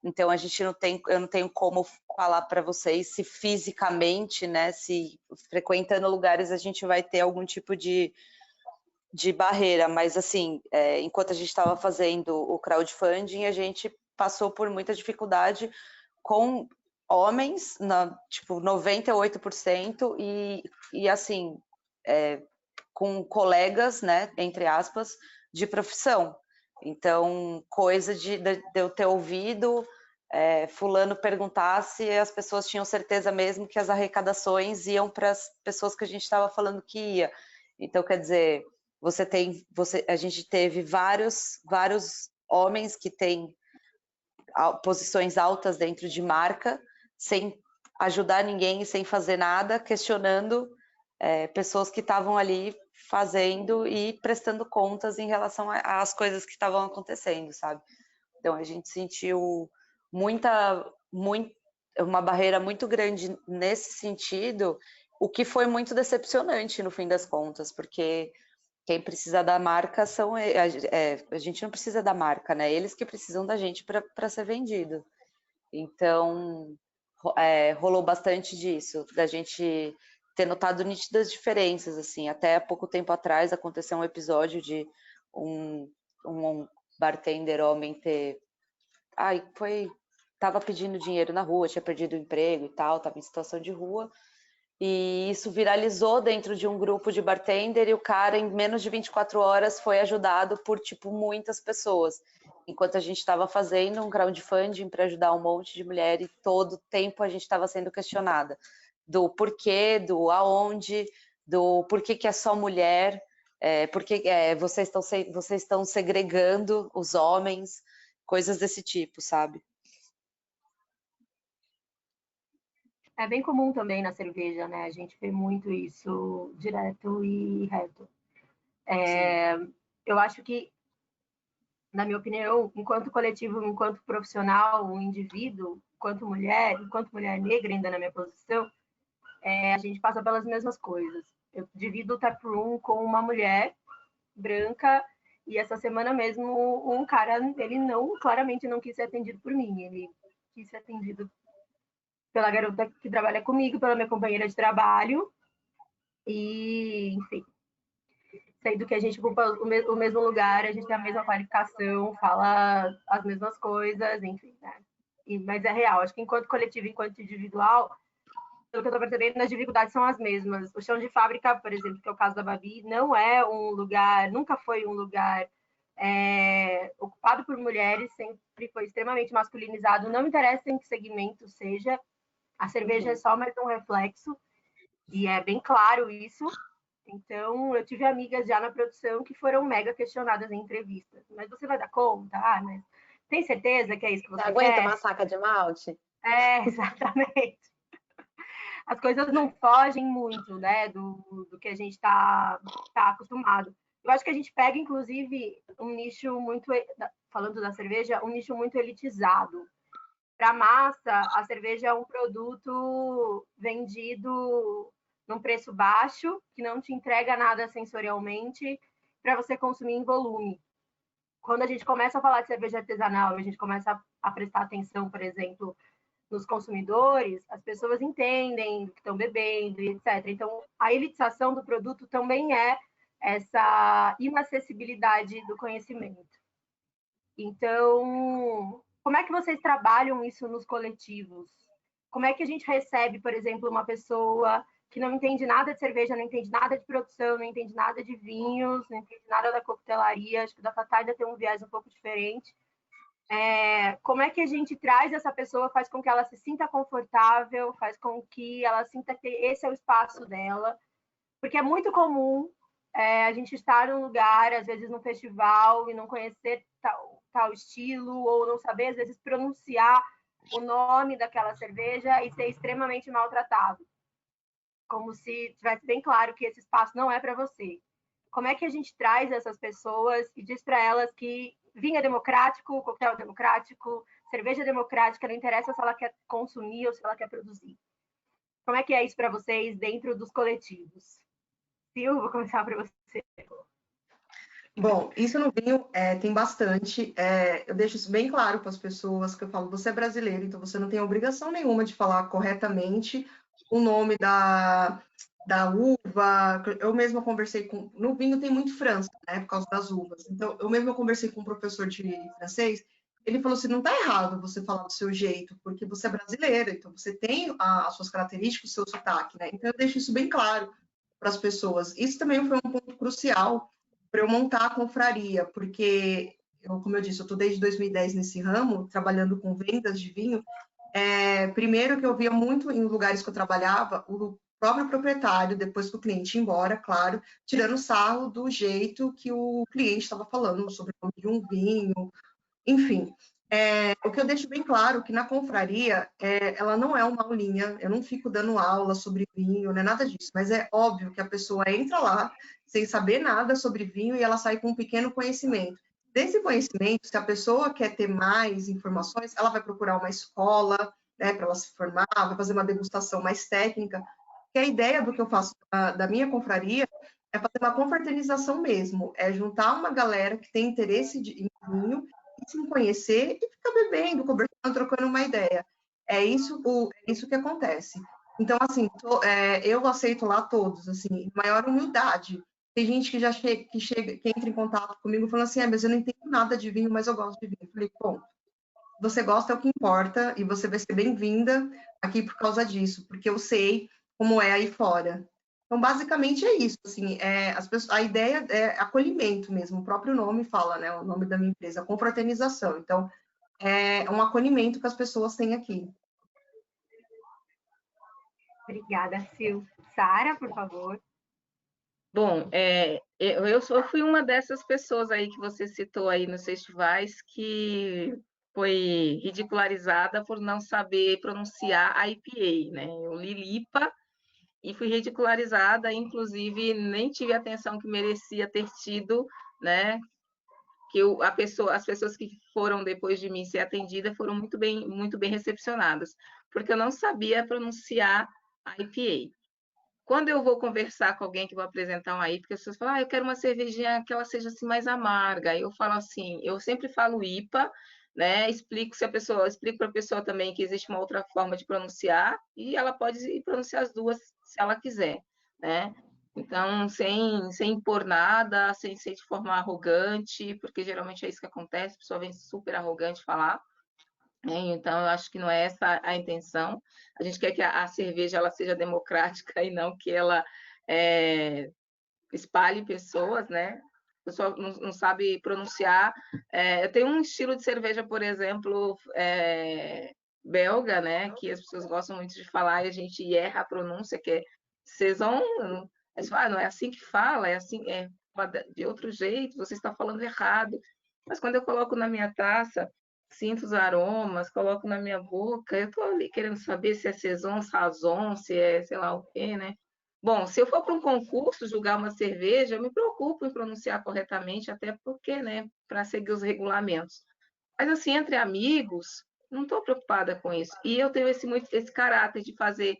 Então, eu não tenho como falar para vocês se fisicamente, né, se frequentando lugares a gente vai ter algum tipo de barreira, mas assim, enquanto a gente estava fazendo o crowdfunding, a gente passou por muita dificuldade com homens, tipo 98%, e assim, com colegas, né, entre aspas, de profissão. Então, coisa de eu ter ouvido fulano perguntar se as pessoas tinham certeza mesmo que as arrecadações iam para as pessoas que a gente estava falando que ia. Então, quer dizer, a gente teve vários homens que têm posições altas dentro de marca, sem ajudar ninguém e sem fazer nada, questionando pessoas que estavam ali fazendo e prestando contas em relação às coisas que estavam acontecendo, sabe? Então a gente sentiu uma barreira muito grande nesse sentido, o que foi muito decepcionante no fim das contas, porque quem precisa da marca a gente não precisa da marca, né? Eles que precisam da gente para ser vendido. Então, rolou bastante disso, da gente ter notado nítidas diferenças, assim. Até pouco tempo atrás aconteceu um episódio de um bartender homem tava pedindo dinheiro na rua, tinha perdido o emprego e tal, tava em situação de rua. E isso viralizou dentro de um grupo de bartender e o cara, em menos de 24 horas, foi ajudado por, tipo, muitas pessoas. Enquanto a gente estava fazendo um crowdfunding para ajudar um monte de mulher e todo tempo a gente estava sendo questionada do porquê, do aonde, do porquê que é só mulher, porque vocês estão segregando os homens, coisas desse tipo, sabe? É bem comum também na cerveja, né? A gente vê muito isso direto e reto. Eu acho que, na minha opinião, enquanto coletivo, enquanto profissional, um indivíduo, enquanto mulher negra ainda na minha posição, a gente passa pelas mesmas coisas. Eu divido o taproom com uma mulher branca e essa semana mesmo um cara, ele claramente não quis ser atendido por mim, ele quis ser atendido pela garota que trabalha comigo, pela minha companheira de trabalho, e, enfim, sendo que a gente ocupa o mesmo lugar, a gente tem a mesma qualificação, fala as mesmas coisas, enfim, né? Mas é real, acho que enquanto coletivo, enquanto individual, pelo que eu estou percebendo, as dificuldades são as mesmas. O chão de fábrica, por exemplo, que é o caso da Babi, não é um lugar, nunca foi um lugar ocupado por mulheres, sempre foi extremamente masculinizado, não interessa em que segmento seja, a cerveja é só mais um reflexo. E é bem claro isso. Então, eu tive amigas já na produção que foram mega questionadas em entrevistas. Mas você vai dar conta? Ah, mas tem certeza que é isso que você Aguenta quer? uma saca de malte? É, exatamente. As coisas não fogem muito, né, do que a gente tá acostumado. Eu acho que a gente pega, inclusive, um nicho muito, falando da cerveja, um nicho muito elitizado. Para massa, a cerveja é um produto vendido num preço baixo, que não te entrega nada sensorialmente, para você consumir em volume. Quando a gente começa a falar de cerveja artesanal, a gente começa a prestar atenção, por exemplo, nos consumidores, as pessoas entendem o que estão bebendo, etc. Então, a elitização do produto também é essa inacessibilidade do conhecimento. Então, como é que vocês trabalham isso nos coletivos? Como é que a gente recebe, por exemplo, uma pessoa que não entende nada de cerveja, não entende nada de produção, não entende nada de vinhos, não entende nada da coquetelaria, acho que da Tatá ainda tem um viés um pouco diferente. Como é que a gente traz essa pessoa, faz com que ela se sinta confortável, faz com que ela sinta que esse é o espaço dela, porque é muito comum a gente estar num lugar, às vezes num festival, e não conhecer tal estilo, ou não saber, às vezes, pronunciar o nome daquela cerveja e ser extremamente maltratado. Como se tivesse bem claro que esse espaço não é para você. Como é que a gente traz essas pessoas e diz para elas que vinho é democrático, coquetel é democrático, cerveja é democrática, não interessa se ela quer consumir ou se ela quer produzir. Como é que é isso para vocês dentro dos coletivos? Sil, vou começar para você. Bom, isso no vinho tem bastante. Eu deixo isso bem claro para as pessoas que eu falo, você é brasileiro, então você não tem obrigação nenhuma de falar corretamente o nome da uva. Eu mesma conversei com... No vinho tem muito França, né, por causa das uvas. Então, eu mesma conversei com um professor de francês, ele falou assim, não está errado você falar do seu jeito, porque você é brasileira, então você tem as suas características, o seu sotaque, né? Então, eu deixo isso bem claro para as pessoas. Isso também foi um ponto crucial para eu montar a confraria, porque, como eu disse, eu estou desde 2010 nesse ramo, trabalhando com vendas de vinho. Primeiro que eu via muito em lugares que eu trabalhava, o próprio proprietário, depois que o cliente ia embora, claro, tirando sarro do jeito que o cliente estava falando sobre o nome de um vinho, enfim. O que eu deixo bem claro que na confraria, ela não é uma aulinha, eu não fico dando aula sobre vinho, não é nada disso, mas é óbvio que a pessoa entra lá sem saber nada sobre vinho e ela sai com um pequeno conhecimento. Desse conhecimento, se a pessoa quer ter mais informações, ela vai procurar uma escola, né, para ela se formar, vai fazer uma degustação mais técnica, que a ideia do que eu faço da minha confraria é fazer uma confraternização mesmo, é juntar uma galera que tem interesse em vinho, se conhecer e ficar bebendo, conversando, trocando uma ideia. É isso que acontece. Então, assim, eu aceito lá todos, assim, maior humildade. Tem gente que que entra em contato comigo falando assim, mas eu não entendo nada de vinho, mas eu gosto de vinho. Eu falei, bom, você gosta é o que importa e você vai ser bem-vinda aqui por causa disso, porque eu sei como é aí fora. Então, basicamente é isso, assim, a ideia é acolhimento mesmo, o próprio nome fala, né, o nome da minha empresa, confraternização. Então, é um acolhimento que as pessoas têm aqui. Obrigada, Sil. Sara, por favor. Bom, eu fui uma dessas pessoas aí que você citou aí nos festivais que foi ridicularizada por não saber pronunciar a IPA, né? Eu li Lipa e fui ridicularizada, inclusive nem tive a atenção que merecia ter tido, né? Que as pessoas que foram depois de mim ser atendida foram muito bem recepcionadas, porque eu não sabia pronunciar a IPA. Quando eu vou conversar com alguém que vou apresentar uma IPA, as pessoas falam, eu quero uma cervejinha que ela seja assim mais amarga. Aí eu falo assim, eu sempre falo IPA, né? Explico para a pessoa também que existe uma outra forma de pronunciar e ela pode pronunciar as duas se ela quiser, né? Então, sem impor nada, sem ser de forma arrogante, porque geralmente é isso que acontece, a pessoa vem super arrogante falar. Então, eu acho que não é essa a intenção. A gente quer que a cerveja ela seja democrática e não que ela espalhe pessoas, né? A pessoa não sabe pronunciar. Eu tenho um estilo de cerveja, por exemplo, belga, né? Que as pessoas gostam muito de falar e a gente erra a pronúncia, que é saison, não é assim que fala, é assim, é de outro jeito, você está falando errado. Mas quando eu coloco na minha taça, sinto os aromas, coloco na minha boca, eu estou ali querendo saber se é saison, sazon, se é sei lá o quê, né? Bom, se eu for para um concurso julgar uma cerveja, eu me preocupo em pronunciar corretamente, até porque, né, para seguir os regulamentos. Mas assim, entre amigos, não estou preocupada com isso. E eu tenho esse caráter de fazer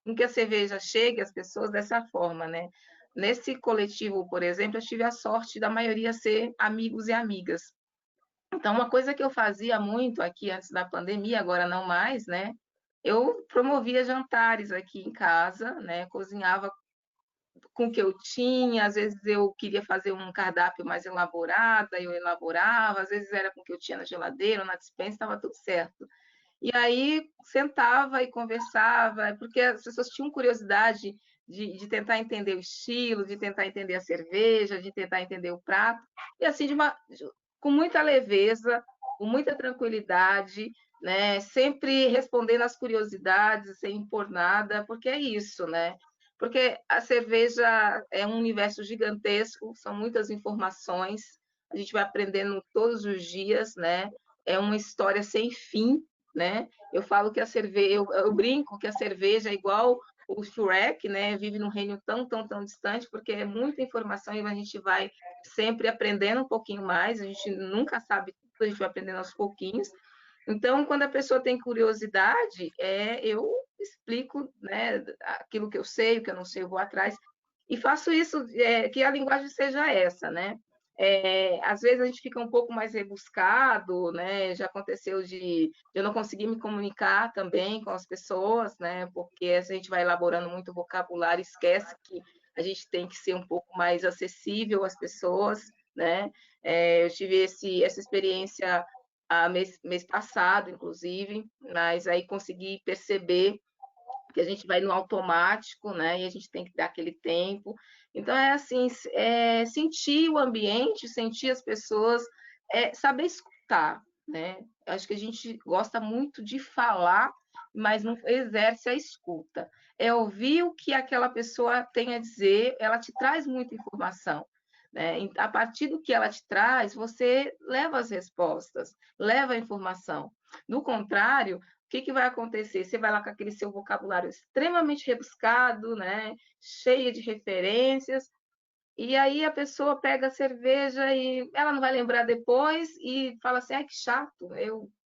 com que a cerveja chegue às pessoas dessa forma, né? Nesse coletivo, por exemplo, eu tive a sorte da maioria ser amigos e amigas. Então, uma coisa que eu fazia muito aqui antes da pandemia, agora não mais, né? Eu promovia jantares aqui em casa, né? Cozinhava com o que eu tinha, às vezes eu queria fazer um cardápio mais elaborado, aí eu elaborava, às vezes era com o que eu tinha na geladeira ou na despensa, estava tudo certo. E aí sentava e conversava, porque as pessoas tinham curiosidade de tentar entender o estilo, de tentar entender a cerveja, de tentar entender o prato, e assim, com muita leveza, com muita tranquilidade, né? Sempre respondendo às curiosidades, sem impor nada, porque é isso, né? Porque a cerveja é um universo gigantesco, são muitas informações, a gente vai aprendendo todos os dias, né? É uma história sem fim, né? Eu falo que a cerveja, eu brinco que a cerveja é igual o Shrek, né? Vive num reino tão distante, porque é muita informação e a gente vai sempre aprendendo um pouquinho mais, a gente nunca sabe tudo, a gente vai aprendendo aos pouquinhos. Então, quando a pessoa tem curiosidade, eu explico, né, aquilo que eu sei, o que eu não sei, eu vou atrás, e faço isso, que a linguagem seja essa, né? Às vezes a gente fica um pouco mais rebuscado, né? Já aconteceu de eu não conseguir me comunicar também com as pessoas, né? Porque a gente vai elaborando muito vocabulário, esquece que a gente tem que ser um pouco mais acessível às pessoas, né? Eu tive essa experiência mês passado, inclusive, mas aí consegui perceber que a gente vai no automático, né? E a gente tem que dar aquele tempo. Então, é assim, sentir o ambiente, sentir as pessoas, saber escutar, né? Acho que a gente gosta muito de falar, mas não exerce a escuta. É ouvir o que aquela pessoa tem a dizer, ela te traz muita informação. Né? A partir do que ela te traz, você leva as respostas, leva a informação. Do contrário, o que vai acontecer? Você vai lá com aquele seu vocabulário extremamente rebuscado, né? Cheio de referências, e aí a pessoa pega a cerveja e ela não vai lembrar depois e fala assim, ai, que chato,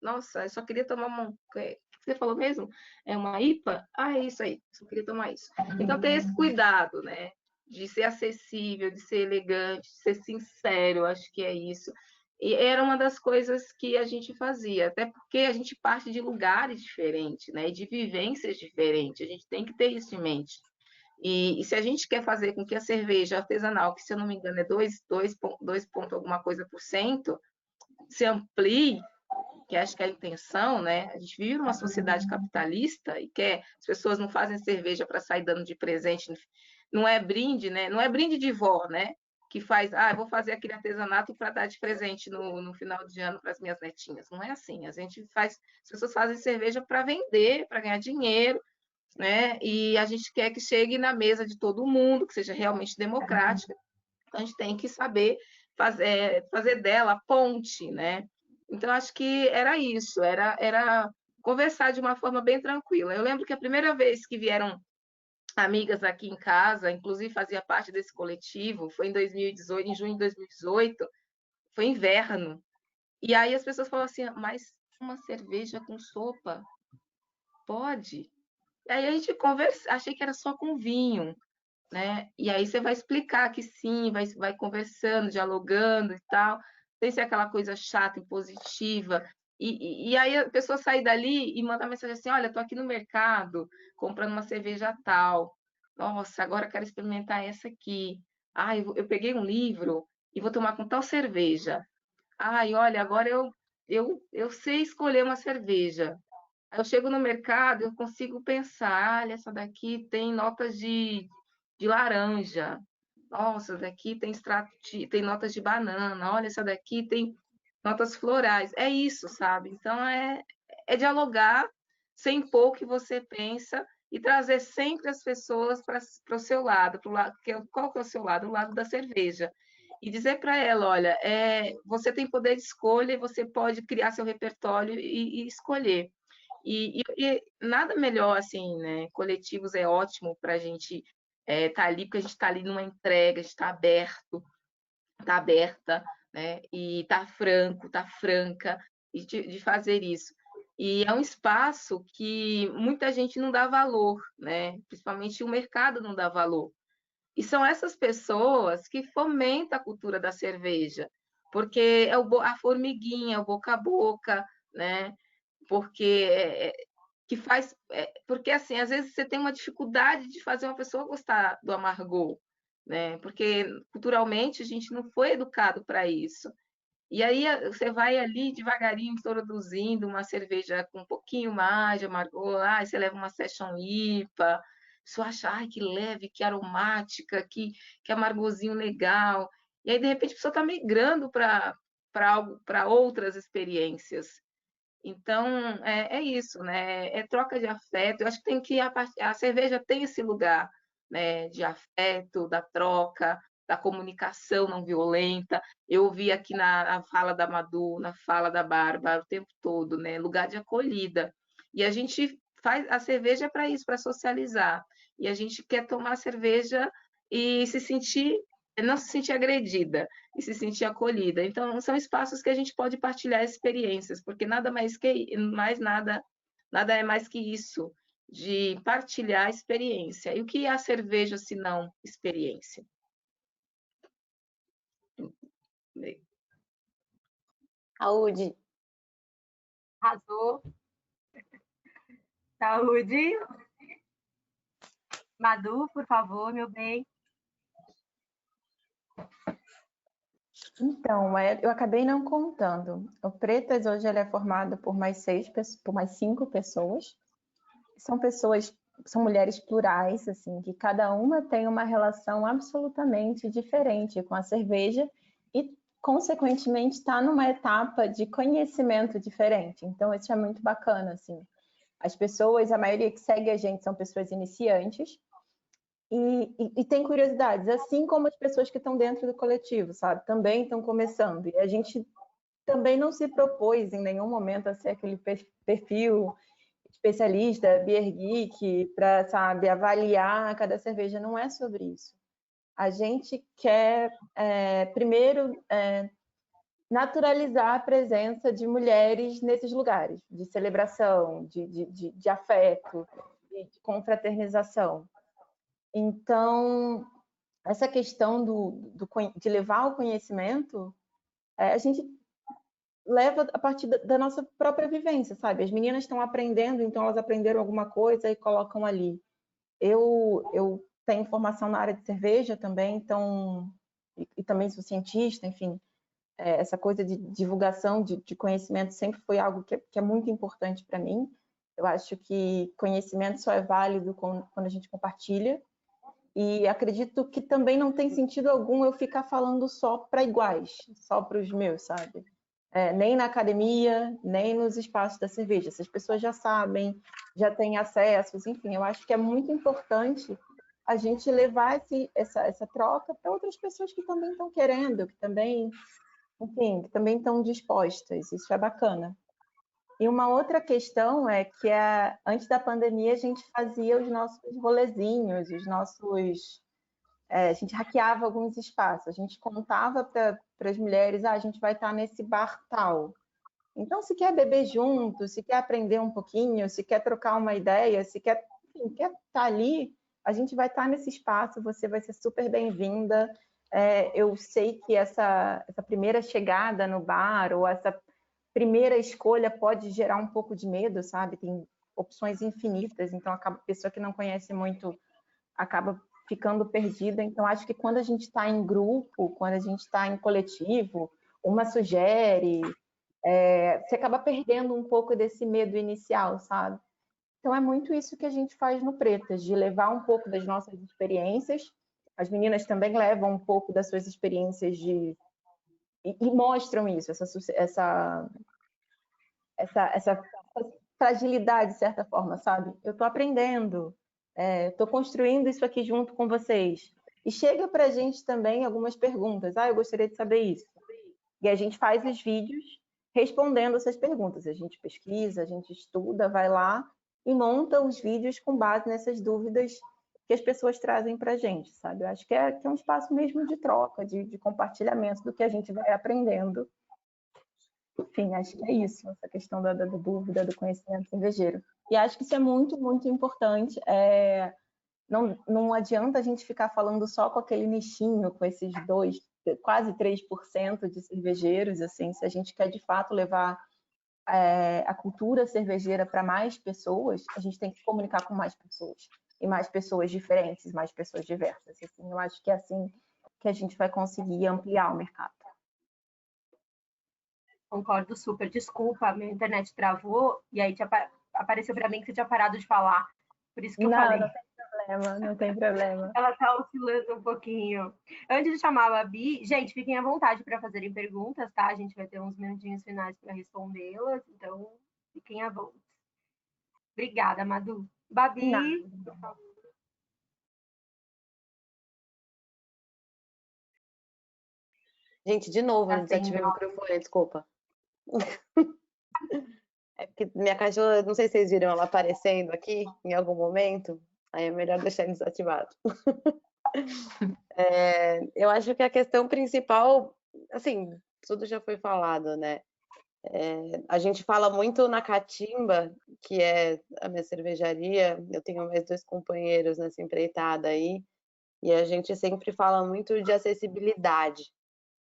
nossa, eu só queria tomar o que você falou mesmo? É uma IPA? Ah, é isso aí, só queria tomar isso. Então, ter esse cuidado, né? De ser acessível, de ser elegante, de ser sincero, acho que é isso. E era uma das coisas que a gente fazia, até porque a gente parte de lugares diferentes, né? De vivências diferentes, a gente tem que ter isso em mente. E se a gente quer fazer com que a cerveja artesanal, que se eu não me engano é 2 ponto alguma coisa por cento, se amplie, que acho que é a intenção, né? A gente vive numa sociedade capitalista e quer, as pessoas não fazem cerveja para sair dando de presente, não é brinde, né? Não é brinde de vó, né? Que faz, eu vou fazer aquele artesanato para dar de presente no final de ano para as minhas netinhas. Não é assim. A gente faz, as pessoas fazem cerveja para vender, para ganhar dinheiro, né? E a gente quer que chegue na mesa de todo mundo, que seja realmente democrática. Então, a gente tem que saber fazer dela ponte, né? Então, acho que era isso, era conversar de uma forma bem tranquila. Eu lembro que a primeira vez que vieram amigas aqui em casa, inclusive fazia parte desse coletivo, foi em 2018, em junho de 2018, foi inverno. E aí as pessoas falaram assim, mas uma cerveja com sopa? Pode? E aí a gente conversa, achei que era só com vinho, né? E aí você vai explicar que sim, vai conversando, dialogando e tal, sem ser aquela coisa chata, impositiva. E aí a pessoa sai dali e manda mensagem assim: olha, estou aqui no mercado comprando uma cerveja tal. Nossa, agora quero experimentar essa aqui. Eu peguei um livro e vou tomar com tal cerveja. Olha, agora eu sei escolher uma cerveja. Eu chego no mercado, eu consigo pensar, olha, essa daqui tem notas de laranja. Nossa, essa daqui tem extrato tem notas de banana. Olha, essa daqui tem notas florais. É isso, sabe? Então, é dialogar sem impor o que você pensa e trazer sempre as pessoas para o seu lado, qual que é o seu lado? O lado da cerveja. E dizer para ela, olha, você tem poder de escolha e você pode criar seu repertório e escolher. E nada melhor, assim, né? Coletivos é ótimo para a gente estar ali, porque a gente está ali numa entrega, a gente está aberto, está aberta, né? E está franco, está franca de fazer isso. E é um espaço que muita gente não dá valor, né? Principalmente o mercado não dá valor. E são essas pessoas que fomentam a cultura da cerveja, porque é a formiguinha, o boca a boca, né? Porque que faz, porque assim, às vezes você tem uma dificuldade de fazer uma pessoa gostar do amargor, né? Porque culturalmente a gente não foi educado para isso. E aí você vai ali devagarinho introduzindo uma cerveja com um pouquinho mais de amargor, você leva uma Session IPA, a pessoa acha, ai, que leve, que aromática, que amargorzinho legal. E aí, de repente, a pessoa está migrando para outras experiências. Então, é isso, né? É troca de afeto. Eu acho que a cerveja tem esse lugar, né? De afeto, da troca, da comunicação não violenta. Eu ouvi aqui na fala da Madu, na fala da Bárbara, o tempo todo, né? Lugar de acolhida. E a gente faz a cerveja para isso, para socializar. E a gente quer tomar cerveja e não se sentir agredida e se sentir acolhida. Então, são espaços que a gente pode partilhar experiências, porque nada é mais que isso, de partilhar experiência. E o que é a cerveja, se não experiência? Saúde. Arrasou. Saúde. Madu, por favor, meu bem. Então, eu acabei não contando. O Pretas hoje ele é formado por mais 5 pessoas. São mulheres plurais, assim, que cada uma tem uma relação absolutamente diferente com a cerveja e, consequentemente, está numa etapa de conhecimento diferente. Então, isso é muito bacana, assim. As pessoas, a maioria que segue a gente são pessoas iniciantes, e tem curiosidades, assim como as pessoas que estão dentro do coletivo, sabe? Também estão começando. E a gente também não se propôs em nenhum momento a ser aquele perfil especialista, beer geek, para, sabe, avaliar cada cerveja. Não é sobre isso. A gente quer, primeiro, naturalizar a presença de mulheres nesses lugares, de celebração, de afeto, de confraternização. Então, essa questão de levar o conhecimento, a gente leva a partir da nossa própria vivência, sabe? As meninas estão aprendendo, então elas aprenderam alguma coisa e colocam ali. Eu tenho formação na área de cerveja também, então, e também sou cientista, enfim. Essa coisa de divulgação de conhecimento sempre foi algo que é muito importante para mim. Eu acho que conhecimento só é válido quando a gente compartilha. E acredito que também não tem sentido algum eu ficar falando só para iguais, só para os meus, sabe? Nem na academia, nem nos espaços da cerveja. Essas pessoas já sabem, já têm acessos, enfim, eu acho que é muito importante a gente levar essa troca para outras pessoas que também estão querendo, que também, enfim, que também estão dispostas. Isso é bacana. E uma outra questão é que antes da pandemia a gente fazia os nossos rolezinhos, a gente hackeava alguns espaços, a gente contava para as mulheres, a gente vai estar nesse bar tal. Então, se quer beber junto, se quer aprender um pouquinho, se quer trocar uma ideia, quer estar ali, a gente vai estar nesse espaço, você vai ser super bem-vinda. Eu sei que essa primeira chegada no bar ou essa primeira escolha pode gerar um pouco de medo, sabe? Tem opções infinitas, então a pessoa que não conhece muito acaba ficando perdida. Então, acho que quando a gente está em grupo, quando a gente está em coletivo, uma sugere, você acaba perdendo um pouco desse medo inicial, sabe? Então, é muito isso que a gente faz no Pretas, de levar um pouco das nossas experiências. As meninas também levam um pouco das suas experiências e mostram isso, essa fragilidade, de certa forma, sabe? Eu estou aprendendo, Estou construindo isso aqui junto com vocês. E chega para a gente também algumas perguntas. Eu gostaria de saber isso. E a gente faz os vídeos respondendo essas perguntas. A gente pesquisa, a gente estuda, vai lá e monta os vídeos com base nessas dúvidas que as pessoas trazem para a gente, sabe? Eu acho que é um espaço mesmo de troca, de compartilhamento do que a gente vai aprendendo. Enfim, acho que é isso, essa questão da dúvida, do conhecimento cervejeiro. E acho que isso é muito, muito importante. Não adianta a gente ficar falando só com aquele nichinho, com esses quase 3% de cervejeiros, assim, se a gente quer de fato levar a cultura cervejeira para mais pessoas, a gente tem que comunicar com mais pessoas, e mais pessoas diferentes, mais pessoas diversas. Assim, eu acho que é assim que a gente vai conseguir ampliar o mercado. Concordo super. Desculpa, a minha internet travou e aí apareceu para mim que você tinha parado de falar. Por isso que eu falei. Não tem problema, não tem problema. Ela tá oscilando um pouquinho. Antes de chamar a Babi, gente, fiquem à vontade para fazerem perguntas, tá? A gente vai ter uns minutinhos finais para respondê-las, então fiquem à vontade. Obrigada, Madu. Babi, por favor. Gente, de novo, eu desativei o microfone, desculpa. É porque minha cachorra, não sei se vocês viram ela aparecendo aqui em algum momento, aí é melhor deixar ele desativado. Eu acho que a questão principal, assim, tudo já foi falado, né? A gente fala muito na Catimba, que é a minha cervejaria, eu tenho mais 2 companheiros nessa empreitada aí, e a gente sempre fala muito de acessibilidade.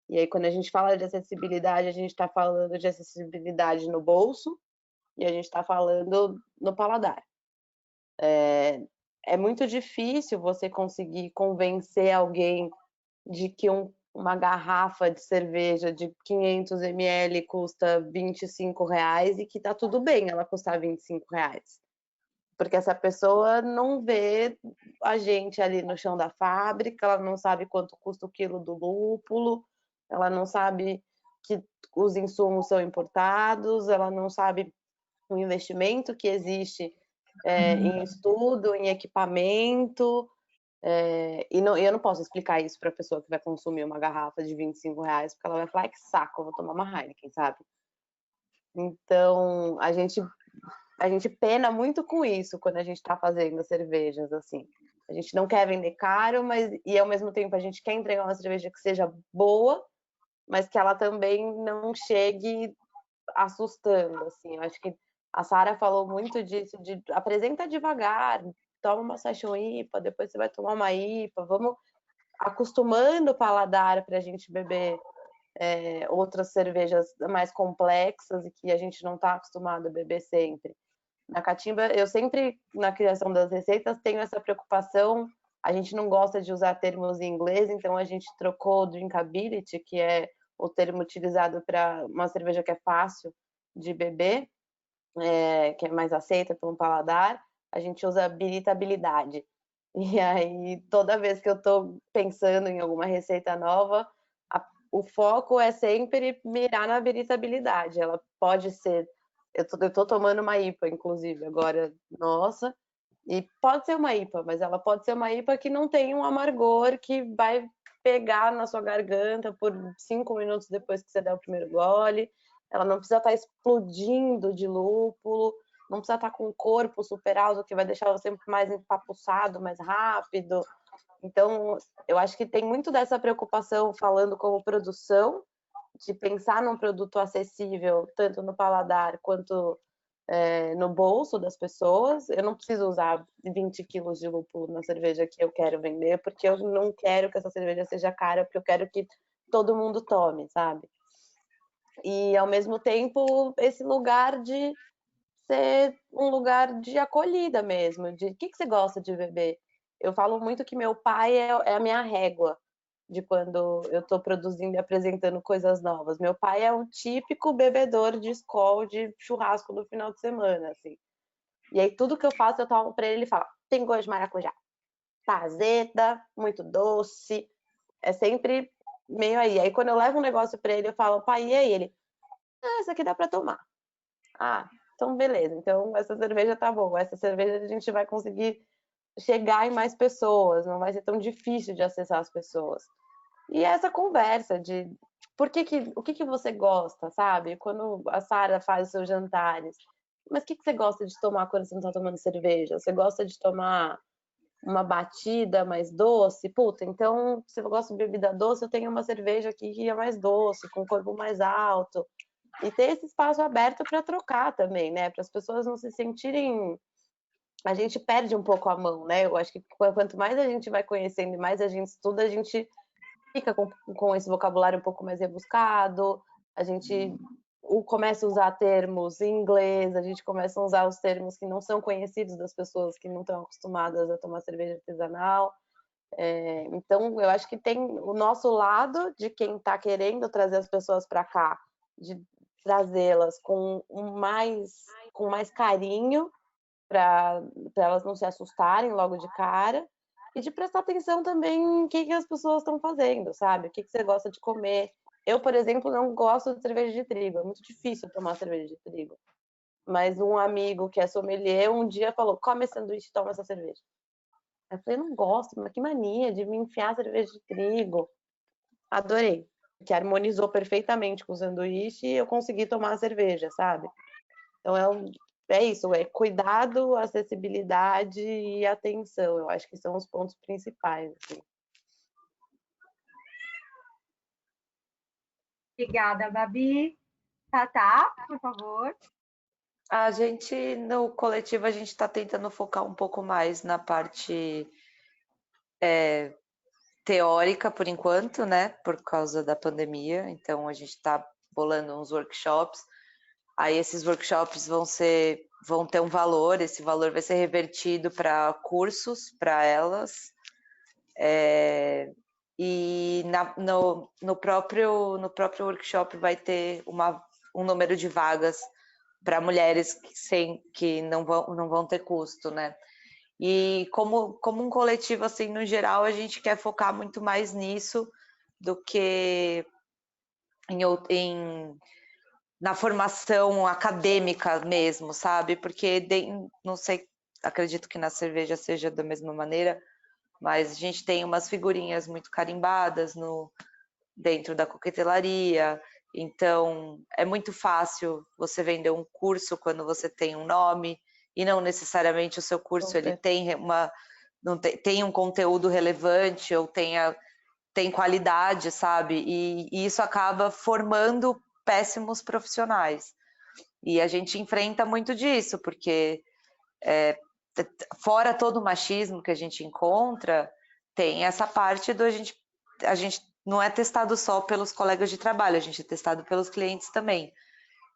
E aí, quando a gente fala de acessibilidade, a gente está falando de acessibilidade no bolso e a gente está falando no paladar. É muito difícil você conseguir convencer alguém de que uma garrafa de cerveja de 500 ml custa R$25 e que tá tudo bem ela custar R$25. Porque essa pessoa não vê a gente ali no chão da fábrica, ela não sabe quanto custa o quilo do lúpulo, ela não sabe que os insumos são importados, ela não sabe o investimento que existe em estudo, em equipamento, e eu não posso explicar isso para a pessoa que vai consumir uma garrafa de R$25, porque ela vai falar, que saco, eu vou tomar uma Heineken, sabe? Então, a gente pena muito com isso quando a gente está fazendo as cervejas, assim. A gente não quer vender caro, e ao mesmo tempo a gente quer entregar uma cerveja que seja boa, mas que ela também não chegue assustando, assim. Eu acho que a Sara falou muito disso, de apresenta devagar, toma uma Session IPA, depois você vai tomar uma IPA, vamos acostumando o paladar para a gente beber outras cervejas mais complexas e que a gente não está acostumado a beber sempre. Na Catimba, eu sempre, na criação das receitas, tenho essa preocupação. A gente não gosta de usar termos em inglês, então a gente trocou drinkability, que é o termo utilizado para uma cerveja que é fácil de beber, que é mais aceita pelo paladar, a gente usa biritabilidade. E aí, toda vez que eu estou pensando em alguma receita nova, o foco é sempre mirar na biritabilidade. Ela pode ser... Eu tô tomando uma IPA, inclusive, agora, nossa, e pode ser uma IPA, mas ela pode ser uma IPA que não tem um amargor que vai pegar na sua garganta por 5 minutos depois que você der o primeiro gole. Ela não precisa estar explodindo de lúpulo, não precisa estar com um corpo super alto que vai deixar você mais empapuçado, mais rápido. Então, eu acho que tem muito dessa preocupação, falando como produção, de pensar num produto acessível, tanto no paladar quanto no bolso das pessoas. Eu não preciso usar 20 quilos de lúpulo na cerveja que eu quero vender, porque eu não quero que essa cerveja seja cara, porque eu quero que todo mundo tome, sabe? E, ao mesmo tempo, esse lugar de ser um lugar de acolhida mesmo, de o que você gosta de beber. Eu falo muito que meu pai é a minha régua de quando eu estou produzindo e apresentando coisas novas. Meu pai é um típico bebedor de Skol, de churrasco no final de semana, assim. E aí tudo que eu faço, eu tomo para ele e falo, tem gosto de maracujá. Tá azeda, muito doce. É sempre meio aí. Aí quando eu levo um negócio para ele, eu falo, pai, e aí? Ele, essa aqui dá para tomar. Ah, então beleza. Então essa cerveja tá boa. Essa cerveja a gente vai conseguir chegar em mais pessoas, não vai ser tão difícil de acessar as pessoas. E essa conversa de o que você gosta, sabe? Quando a Sara faz os seus jantares, mas o que você gosta de tomar quando você não está tomando cerveja? Você gosta de tomar uma batida mais doce? Puta, então, se eu gosto de bebida doce, eu tenho uma cerveja aqui que é mais doce, com corpo mais alto. E ter esse espaço aberto para trocar também, né? Para as pessoas não se sentirem... A gente perde um pouco a mão, né? Eu acho que quanto mais a gente vai conhecendo e mais a gente estuda, a gente fica com esse vocabulário um pouco mais rebuscado, a gente começa a usar termos em inglês, a gente começa a usar os termos que não são conhecidos das pessoas que não estão acostumadas a tomar cerveja artesanal. Então, eu acho que tem o nosso lado de quem está querendo trazer as pessoas para cá, de trazê-las com mais carinho, para elas não se assustarem logo de cara, e de prestar atenção também em o que as pessoas estão fazendo, sabe? O que você gosta de comer. Eu, por exemplo, não gosto de cerveja de trigo, é muito difícil tomar cerveja de trigo. Mas um amigo que é sommelier um dia falou, come sanduíche e toma essa cerveja. Eu falei, não gosto, mas que mania de me enfiar cerveja de trigo. Adorei, que harmonizou perfeitamente com o sanduíche e eu consegui tomar a cerveja, sabe? Então é isso, é cuidado, acessibilidade e atenção. Eu acho que são os pontos principais. Assim. Obrigada, Babi. Tatá, por favor. A gente, no coletivo, a gente está tentando focar um pouco mais na parte teórica, por enquanto, né? Por causa da pandemia. Então, a gente está bolando uns workshops. Aí, esses workshops vão ter um valor. Esse valor vai ser revertido para cursos para elas. E no próprio workshop vai ter um número de vagas para mulheres que não vão ter custo, né? E como um coletivo, assim, no geral, a gente quer focar muito mais nisso do que na formação acadêmica mesmo, sabe? Porque, não sei, acredito que na cerveja seja da mesma maneira, mas a gente tem umas figurinhas muito carimbadas dentro da coquetelaria, então é muito fácil você vender um curso quando você tem um nome, e não necessariamente o seu curso ele tem um conteúdo relevante ou tem qualidade, sabe? E isso acaba formando péssimos profissionais. E a gente enfrenta muito disso, porque fora todo o machismo que a gente encontra, tem essa parte a gente não é testado só pelos colegas de trabalho, a gente é testado pelos clientes também.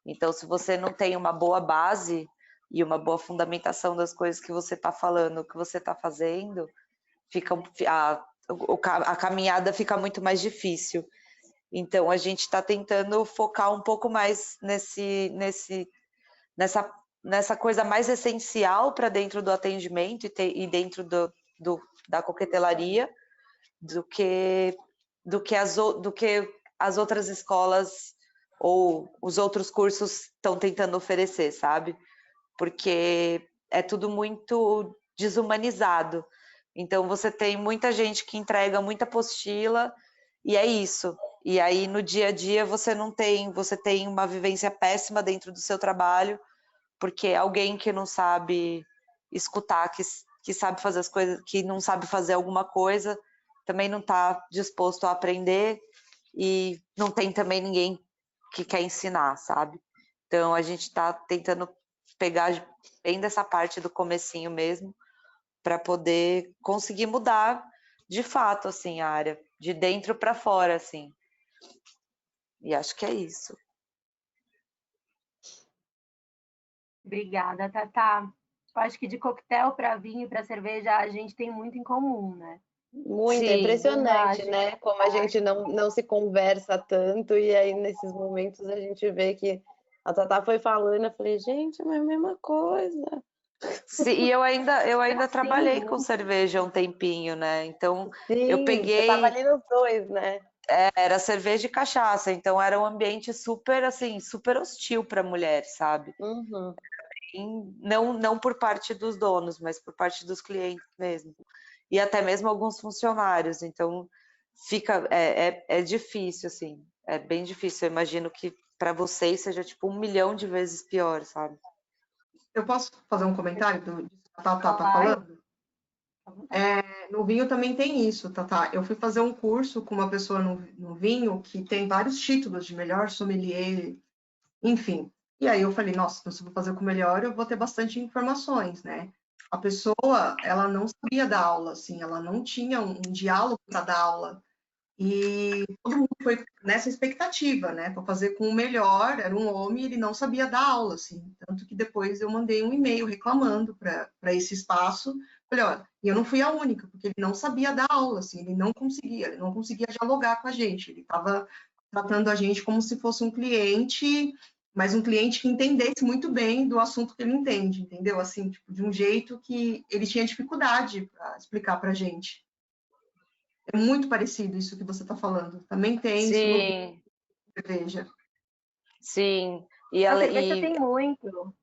Então, se você não tem uma boa base e uma boa fundamentação das coisas que você está falando, que você está fazendo, a caminhada fica muito mais difícil. Então, a gente está tentando focar um pouco mais nessa coisa mais essencial para dentro do atendimento e dentro da coquetelaria do que as outras escolas ou os outros cursos estão tentando oferecer, sabe? Porque é tudo muito desumanizado. Então, você tem muita gente que entrega muita apostila e é isso. E aí, no dia a dia, você tem uma vivência péssima dentro do seu trabalho, porque alguém que não sabe escutar, que sabe fazer as coisas, que não sabe fazer alguma coisa, também não está disposto a aprender e não tem também ninguém que quer ensinar, sabe? Então, a gente está tentando pegar bem dessa parte do comecinho mesmo, para poder conseguir mudar de fato, assim, a área, de dentro para fora, assim. E acho que é isso. Obrigada, Tatá. Eu acho que de coquetel para vinho e para cerveja a gente tem muito em comum, né? Muito, é Sim. impressionante, né? Como a gente não se conversa tanto, e aí nesses momentos a gente vê que a Tatá foi falando, eu falei, gente, mas é a mesma coisa. Sim, e eu ainda trabalhei com cerveja um tempinho, né? Então, Sim, eu peguei... Você tava ali nos dois, né? Era cerveja e cachaça, então era um ambiente super, assim, super hostil para mulher, sabe? Uhum. não por parte dos donos, mas por parte dos clientes mesmo. E até mesmo alguns funcionários. Então, é difícil, assim. É bem difícil. Eu imagino que para vocês seja tipo 1 milhão de vezes pior, sabe? Eu posso fazer um comentário disso que a Tatá tá Claro. falando? No vinho também tem isso, Tatá. Eu fui fazer um curso com uma pessoa no vinho que tem vários títulos de melhor sommelier, enfim. E aí eu falei, nossa, então se eu vou fazer com o melhor, eu vou ter bastante informações, né? A pessoa, ela não sabia dar aula, assim, ela não tinha um diálogo para dar aula. E todo mundo foi nessa expectativa, né? Para fazer com o melhor, era um homem, ele não sabia dar aula, assim. Tanto que depois eu mandei um e-mail reclamando para esse espaço. Falei, olha, e eu não fui a única, porque ele não sabia dar aula, assim, ele não conseguia dialogar com a gente. Ele estava tratando a gente como se fosse um cliente, mas um cliente que entendesse muito bem do assunto que ele entende, entendeu? Assim, tipo, de um jeito que ele tinha dificuldade para explicar para a gente. É muito parecido isso que você está falando. Também tem isso no Sim, cerveja. sim. A cerveja tem muito.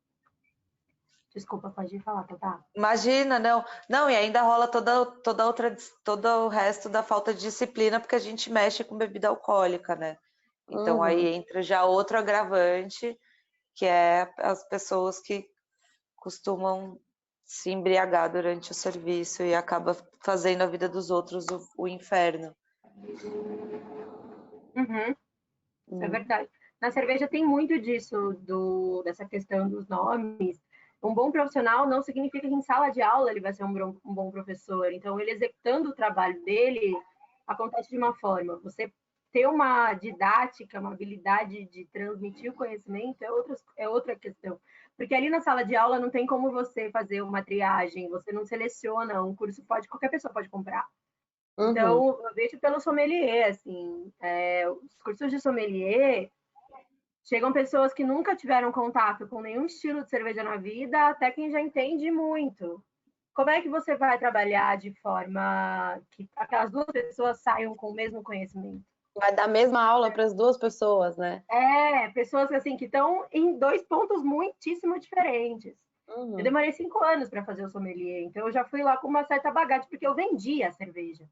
Desculpa, pode falar, Tatá. Imagina, não, e ainda rola todo o resto da falta de disciplina, porque a gente mexe com bebida alcoólica, né? Então aí entra já outro agravante, que é as pessoas que costumam se embriagar durante o serviço e acaba fazendo a vida dos outros o inferno. É verdade. Na cerveja tem muito disso, dessa questão dos nomes. Um bom profissional não significa que em sala de aula ele vai ser um bom professor. Então, ele executando o trabalho dele, acontece de uma forma. Você ter uma didática, uma habilidade de transmitir o conhecimento é outra questão. Porque ali na sala de aula não tem como você fazer uma triagem, você não seleciona, um curso qualquer pessoa pode comprar. Então, eu vejo pelo sommelier, assim, os cursos de sommelier, chegam pessoas que nunca tiveram contato com nenhum estilo de cerveja na vida, até quem já entende muito. Como é que você vai trabalhar de forma que aquelas duas pessoas saiam com o mesmo conhecimento? Vai dar a mesma aula para as duas pessoas, né? Pessoas assim que estão em 2 pontos muitíssimo diferentes. Eu demorei 5 anos para fazer o sommelier, então eu já fui lá com uma certa bagagem, porque eu vendia a cerveja.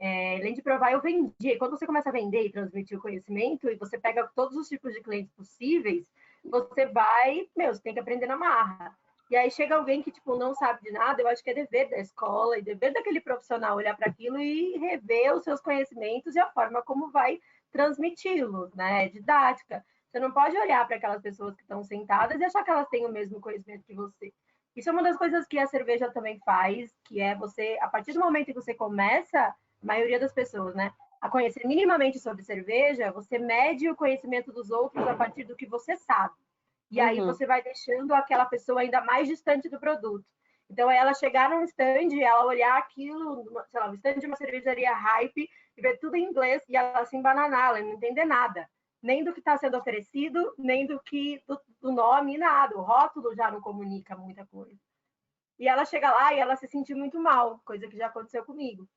Além de provar, eu vendia. E quando você começa a vender e transmitir o conhecimento, e você pega todos os tipos de clientes possíveis, você você tem que aprender na marra. E aí chega alguém que, tipo, não sabe de nada, eu acho que é dever da escola e dever daquele profissional olhar para aquilo e rever os seus conhecimentos e a forma como vai transmiti-los, né? Didática. Você não pode olhar para aquelas pessoas que estão sentadas e achar que elas têm o mesmo conhecimento que você. Isso é uma das coisas que a cerveja também faz, que é você, a partir do momento que você começa, a maioria das pessoas, né, a conhecer minimamente sobre cerveja, você mede o conhecimento dos outros a partir do que você sabe. E aí você vai deixando aquela pessoa ainda mais distante do produto. Então, é ela chegar num stand, ela olhar aquilo, sei lá, um stand de uma cervejaria hype, e ver tudo em inglês, e ela se embananar, ela não entender nada. Nem do que está sendo oferecido, nem do nome, nada. O rótulo já não comunica muita coisa. E ela chega lá e ela se sentiu muito mal, coisa que já aconteceu comigo.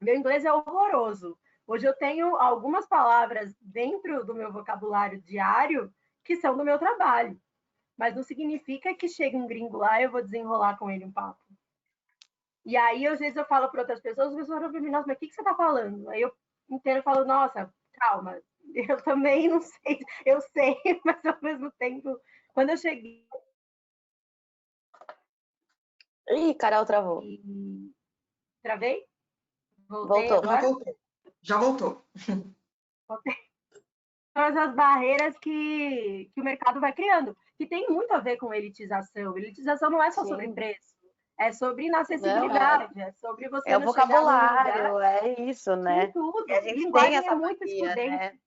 Meu inglês é horroroso. Hoje eu tenho algumas palavras dentro do meu vocabulário diário que são do meu trabalho. Mas não significa que chegue um gringo lá e eu vou desenrolar com ele um papo. E aí, às vezes, eu falo para outras pessoas, as pessoas falam para mim, nossa, mas o que você está falando? Aí eu inteiro falo, nossa, calma, eu também não sei, eu sei, mas ao mesmo tempo, quando eu cheguei... Ih, Carol travou. Travei? Voltou. Já voltou. Voltei. São essas barreiras que o mercado vai criando, que tem muito a ver com elitização. Elitização não é só sobre preço, é sobre inacessibilidade, é sobre você o não chegar num vocabulário, lugar... é isso, né? Tem tudo. E a gente Linguagem tem essa muito mania, excludente. né?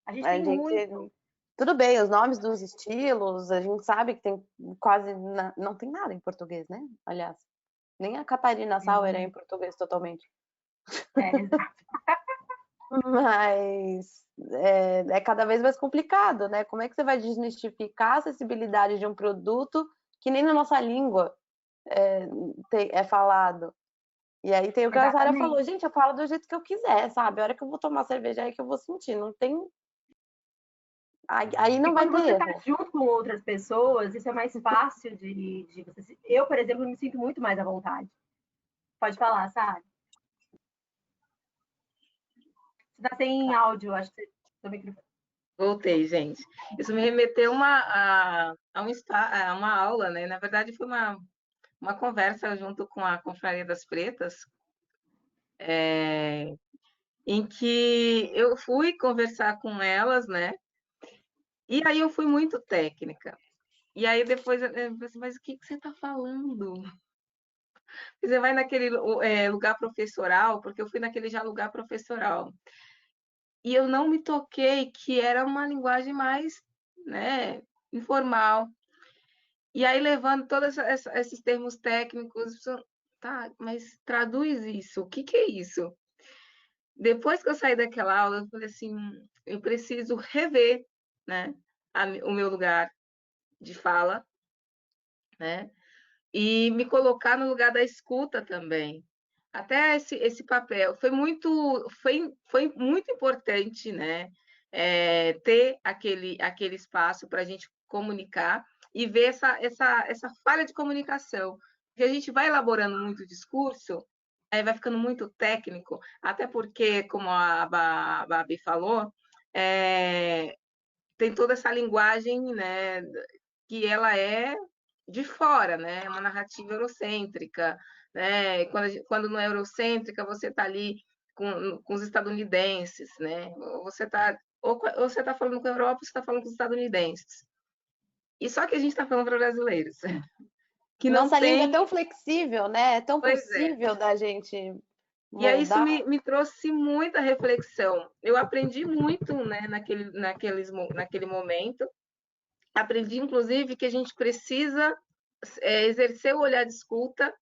A gente tem muito. Tudo bem, os nomes dos estilos, a gente sabe que tem quase... Não tem nada em português, né? Aliás, nem a Catarina Sauer é em português totalmente. Mas é cada vez mais complicado, né? Como é que você vai desmistificar a acessibilidade de um produto que nem na nossa língua é falado? E aí tem o que a Sara falou, gente, eu falo do jeito que eu quiser, sabe? A hora que eu vou tomar cerveja é que eu vou sentir, não tem Aí não E vai quando ter você está erro. junto com outras pessoas, isso é mais fácil de você. Eu, por exemplo, me sinto muito mais à vontade. Pode falar, Sara. Você está sem áudio, acho que seu microfone. Voltei, gente. Isso me remeteu a uma aula, né? Na verdade, foi uma conversa junto com a Confraria das Pretas, em que eu fui conversar com elas, né? E aí eu fui muito técnica. E aí depois eu falei assim, mas o que você está falando? Você vai naquele lugar professoral, porque eu fui naquele já lugar professoral. E eu não me toquei que era uma linguagem mais, né, informal. E aí, levando todos esses termos técnicos, tá, mas traduz isso, o que é isso? Depois que eu saí daquela aula, eu falei assim, eu preciso rever, né, o meu lugar de fala, né, e me colocar no lugar da escuta também. Até esse papel foi muito importante, né, ter aquele espaço para a gente comunicar e ver essa falha de comunicação. Porque a gente vai elaborando muito discurso, aí vai ficando muito técnico, até porque, como a Babi falou, tem toda essa linguagem, né, que ela é de fora, né? É uma narrativa eurocêntrica, né? Quando não é eurocêntrica, você está ali com os estadunidenses, né? Ou você está falando com a Europa, ou você está falando com os estadunidenses. E só que a gente está falando para brasileiros. Que não Nossa língua é tem... tão flexível, né? É tão Pois é. possível da gente E aí isso moldar. me trouxe muita reflexão. Eu aprendi muito, né, naquele momento. Aprendi, inclusive, que a gente precisa exercer o olhar de escuta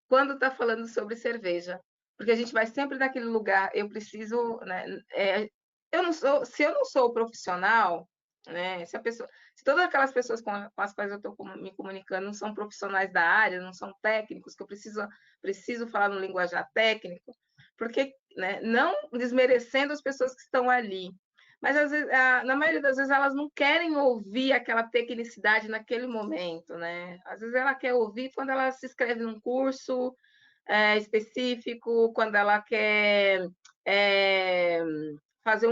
quando está falando sobre cerveja, porque a gente vai sempre naquele lugar. Eu preciso, né, se eu não sou profissional, né, se todas aquelas pessoas com as quais eu estou me comunicando não são profissionais da área, não são técnicos, que eu preciso falar no linguajar técnico, porque, né, não desmerecendo as pessoas que estão ali, mas às vezes, na maioria das vezes elas não querem ouvir aquela tecnicidade naquele momento, né? Às vezes ela quer ouvir quando ela se inscreve num curso específico, quando ela quer fazer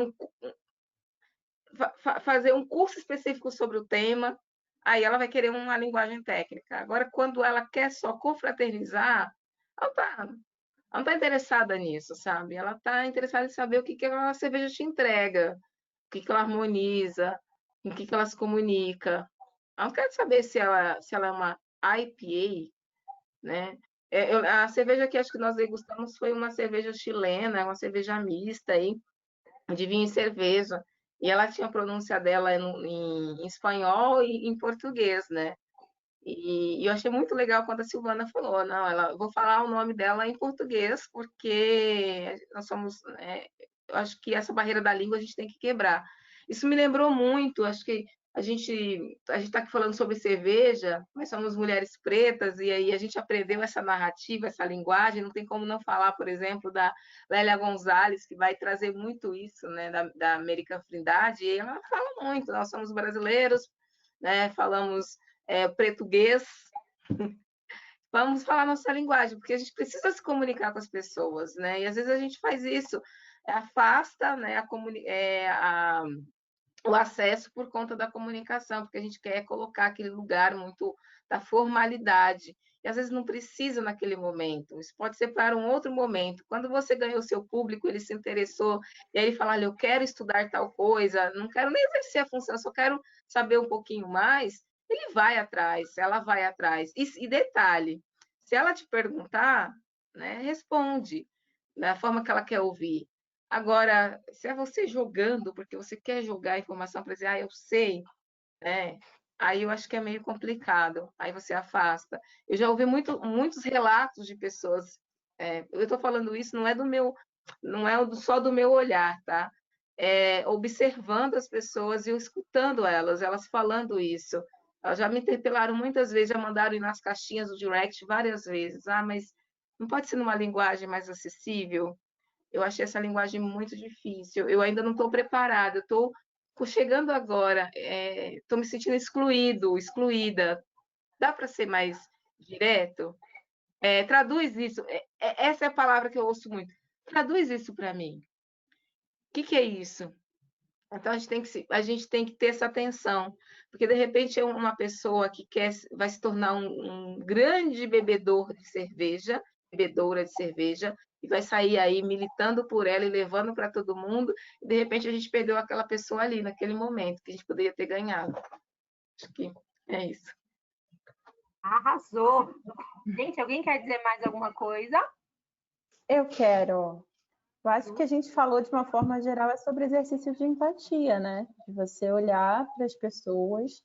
um curso específico sobre o tema, aí ela vai querer uma linguagem técnica. Agora, quando ela quer só confraternizar, ela não está interessada nisso, sabe? Ela está interessada em saber o que a cerveja te entrega, o que ela harmoniza, em que ela se comunica. Eu não quero saber se ela é uma IPA, né? A cerveja que acho que nós degustamos foi uma cerveja chilena, uma cerveja mista aí, de vinho e cerveja. E ela tinha a pronúncia dela em espanhol e em português, né? E eu achei muito legal quando a Silvana falou, não, vou falar o nome dela em português, porque nós somos, eu acho que essa barreira da língua a gente tem que quebrar. Isso me lembrou muito, acho que a gente está aqui falando sobre cerveja, mas somos mulheres pretas, e aí a gente aprendeu essa narrativa, essa linguagem, não tem como não falar, por exemplo, da Lélia Gonzalez, que vai trazer muito isso, né, da americanidade, e ela fala muito, nós somos brasileiros, né, falamos português, vamos falar nossa linguagem, porque a gente precisa se comunicar com as pessoas, né? E às vezes a gente faz isso, afasta, né, o acesso por conta da comunicação, porque a gente quer colocar aquele lugar muito da formalidade. E às vezes não precisa naquele momento, isso pode ser para um outro momento. Quando você ganhou o seu público, ele se interessou, e aí ele fala, olha, eu quero estudar tal coisa, não quero nem exercer a função, só quero saber um pouquinho mais, ele vai atrás, ela vai atrás. E detalhe, se ela te perguntar, né, responde da forma que ela quer ouvir. Agora, se é você jogando, porque você quer jogar a informação para dizer, eu sei, né? Aí eu acho que é meio complicado, aí você afasta. Eu já ouvi muitos relatos de pessoas, eu estou falando isso, não é só do meu olhar, tá? Observando as pessoas e eu escutando elas falando isso. Elas já me interpelaram muitas vezes, já mandaram ir nas caixinhas do direct várias vezes. Mas não pode ser numa linguagem mais acessível? Eu achei essa linguagem muito difícil. Eu ainda não estou preparada, eu estou chegando agora, estou me sentindo excluída. Dá para ser mais direto? Traduz isso. Essa é a palavra que eu ouço muito. Traduz isso para mim. O que é isso? Então, a gente tem que ter essa atenção, porque, de repente, é uma pessoa que vai se tornar um grande bebedora de cerveja, e vai sair aí militando por ela e levando para todo mundo, e, de repente, a gente perdeu aquela pessoa ali, naquele momento, que a gente poderia ter ganhado. Acho que é isso. Arrasou! Gente, alguém quer dizer mais alguma coisa? Eu quero. Eu acho que a gente falou de uma forma geral sobre exercício de empatia, né? De você olhar para as pessoas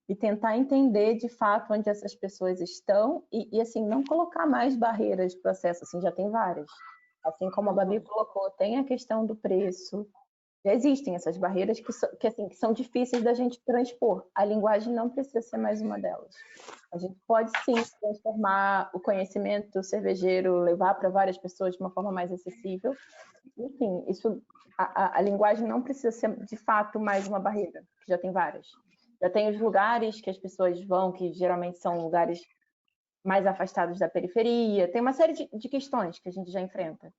e tentar entender de fato onde essas pessoas estão e assim, não colocar mais barreiras de processo, assim, já tem várias. Assim como a Babi colocou, tem a questão do preço. Já existem essas barreiras que são difíceis da gente transpor. A linguagem não precisa ser mais uma delas. A gente pode sim transformar o conhecimento cervejeiro, levar para várias pessoas de uma forma mais acessível. Enfim, a linguagem não precisa ser de fato mais uma barreira, que já tem várias. Já tem os lugares que as pessoas vão, que geralmente são lugares mais afastados da periferia. Tem uma série de questões que a gente já enfrenta.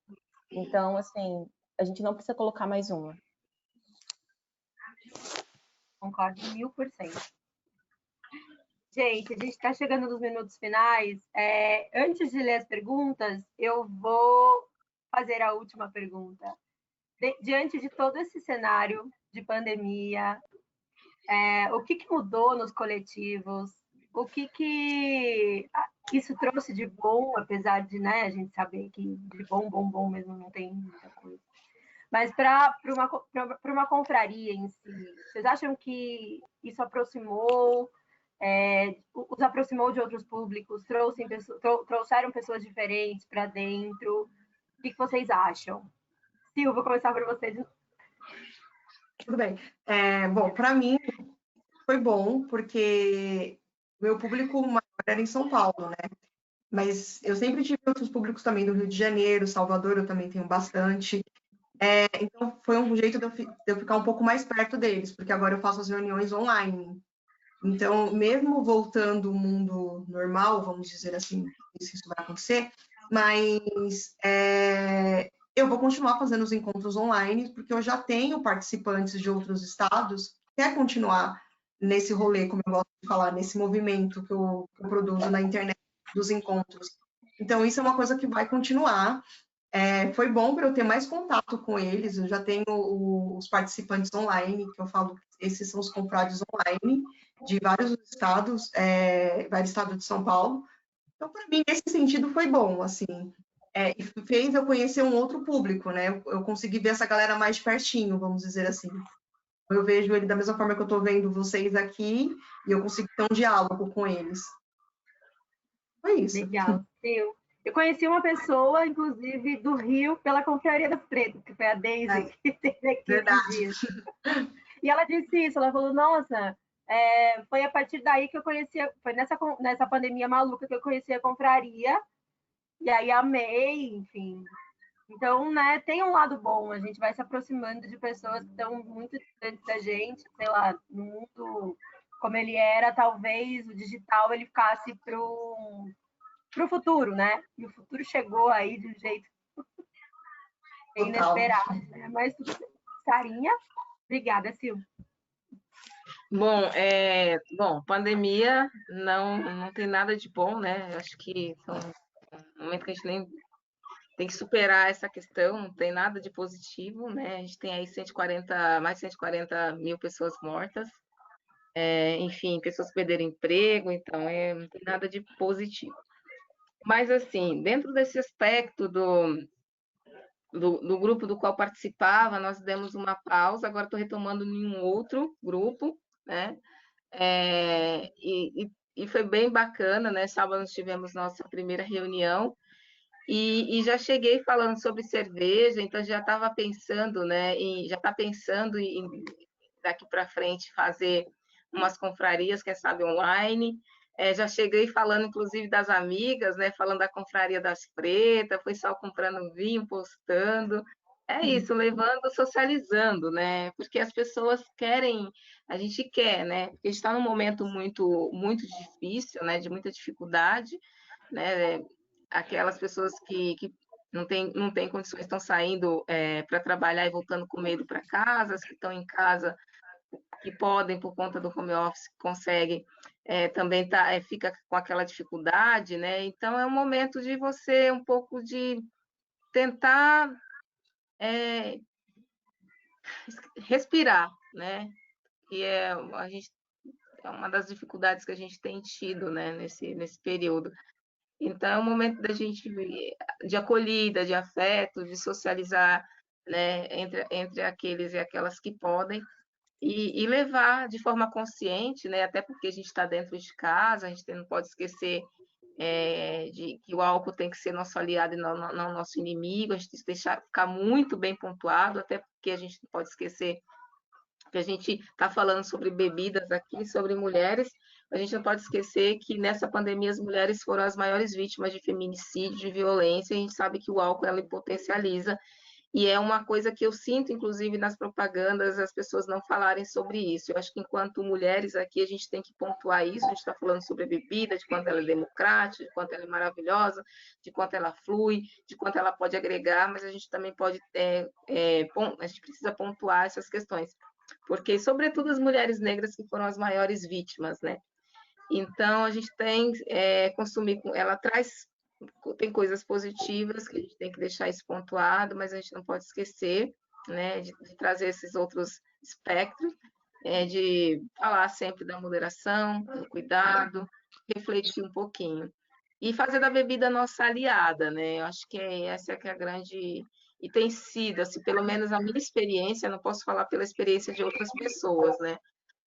Então, assim, a gente não precisa colocar mais uma. Concordo 1000%. Gente, a gente está chegando nos minutos finais. Antes de ler as perguntas, eu vou fazer a última pergunta. Diante de todo esse cenário de pandemia, o que mudou nos coletivos? O que isso trouxe de bom, apesar de, né, a gente saber que de bom mesmo não tem muita coisa. Mas para uma confraria em si, vocês acham que isso aproximou, os aproximou de outros públicos, trouxeram pessoas diferentes para dentro? O que vocês acham? Sil, vou começar por vocês. Tudo bem. Bom, para mim foi bom, porque meu público maior era em São Paulo, né? Mas eu sempre tive outros públicos também do Rio de Janeiro, Salvador, eu também tenho bastante. Então, foi um jeito de eu ficar um pouco mais perto deles, porque agora eu faço as reuniões online. Então, mesmo voltando ao mundo normal, vamos dizer assim, se isso vai acontecer, mas eu vou continuar fazendo os encontros online, porque eu já tenho participantes de outros estados que querem continuar nesse rolê, como eu gosto de falar, nesse movimento que eu produzo na internet dos encontros. Então, isso é uma coisa que vai continuar. Foi bom para eu ter mais contato com eles. Eu já tenho os participantes online, que eu falo, esses são os confrades online de vários estados, vários estados de São Paulo. Então, para mim, nesse sentido, foi bom, assim. E fez eu conhecer um outro público, né? Eu consegui ver essa galera mais de pertinho, vamos dizer assim. Eu vejo ele da mesma forma que eu estou vendo vocês aqui, e eu consigo ter um diálogo com eles. Foi isso. Legal. Eu conheci uma pessoa, inclusive, do Rio, pela Confraria das Pretas, que foi a Daisy, que teve aqui esses dias. E ela disse isso, ela falou, nossa, foi a partir daí que eu conhecia, foi nessa pandemia maluca que eu conheci a confraria, e aí amei, enfim. Então, né, tem um lado bom, a gente vai se aproximando de pessoas que estão muito distantes da gente, sei lá, no mundo como ele era, talvez o digital ele ficasse pro futuro, né? E o futuro chegou aí de um jeito inesperado, né? Mas Sarinha, obrigada, Sil. Bom, pandemia não tem nada de bom, né? Eu acho que são um momento que a gente nem tem que superar essa questão, não tem nada de positivo, né? A gente tem aí mais de 140 mil pessoas mortas, enfim, pessoas perderam emprego, então não tem nada de positivo. Mas, assim, dentro desse aspecto do grupo do qual participava, nós demos uma pausa, agora estou retomando em um outro grupo, né? E foi bem bacana, né? Sábado nós tivemos nossa primeira reunião e já cheguei falando sobre cerveja, então já estava pensando, né? Já está pensando em daqui para frente fazer umas confrarias, quem sabe online. Já cheguei falando, inclusive, das amigas, né? Falando da confraria das pretas, foi só comprando vinho, postando. É isso, levando, socializando, né? Porque as pessoas querem, a gente quer, né? Porque está num momento muito difícil, né? De muita dificuldade, né? Aquelas pessoas que não têm condições, estão saindo para trabalhar e voltando com medo para casa, as que estão em casa, que podem, por conta do home office, conseguem, também fica com aquela dificuldade, né? Então, é um momento de você um pouco de tentar respirar, né? Que é uma das dificuldades que a gente tem tido, né, nesse período. Então, é um momento da gente de acolhida, de afeto, de socializar, né, entre aqueles e aquelas que podem, e levar de forma consciente, né, até porque a gente está dentro de casa, a gente não pode esquecer de que o álcool tem que ser nosso aliado e não nosso inimigo, a gente tem que deixar ficar muito bem pontuado, até porque a gente não pode esquecer que a gente está falando sobre bebidas aqui, sobre mulheres, a gente não pode esquecer que nessa pandemia as mulheres foram as maiores vítimas de feminicídio, de violência, e a gente sabe que o álcool ela potencializa, e é uma coisa que eu sinto, inclusive, nas propagandas, as pessoas não falarem sobre isso. Eu acho que enquanto mulheres aqui, a gente tem que pontuar isso, a gente está falando sobre a bebida, de quanto ela é democrática, de quanto ela é maravilhosa, de quanto ela flui, de quanto ela pode agregar, mas a gente também pode, a gente precisa pontuar essas questões, porque, sobretudo, as mulheres negras que foram as maiores vítimas, né? Então, a gente tem consumir, ela tem coisas positivas que a gente tem que deixar isso pontuado, mas a gente não pode esquecer, né, de trazer esses outros espectros, de falar sempre da moderação, do cuidado, refletir um pouquinho. E fazer da bebida nossa aliada, né? Eu acho que essa que é a grande... E tem sido, assim, pelo menos a minha experiência, não posso falar pela experiência de outras pessoas, né?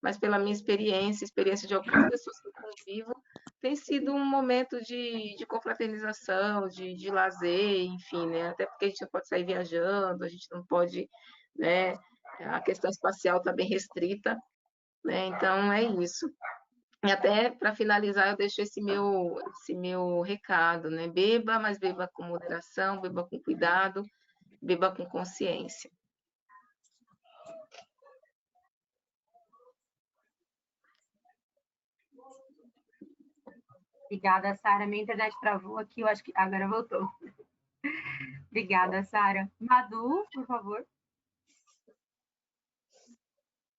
Mas pela minha experiência de algumas pessoas que eu convivo, tem sido um momento de confraternização, de lazer, enfim, né? Até porque a gente não pode sair viajando, a gente não pode, né? A questão espacial está bem restrita, né? Então é isso. E até para finalizar, eu deixo esse meu recado, né? Beba, mas beba com moderação, beba com cuidado, beba com consciência. Obrigada, Sara. Minha internet travou aqui, eu acho que agora voltou. Obrigada, Sara. Madu, por favor.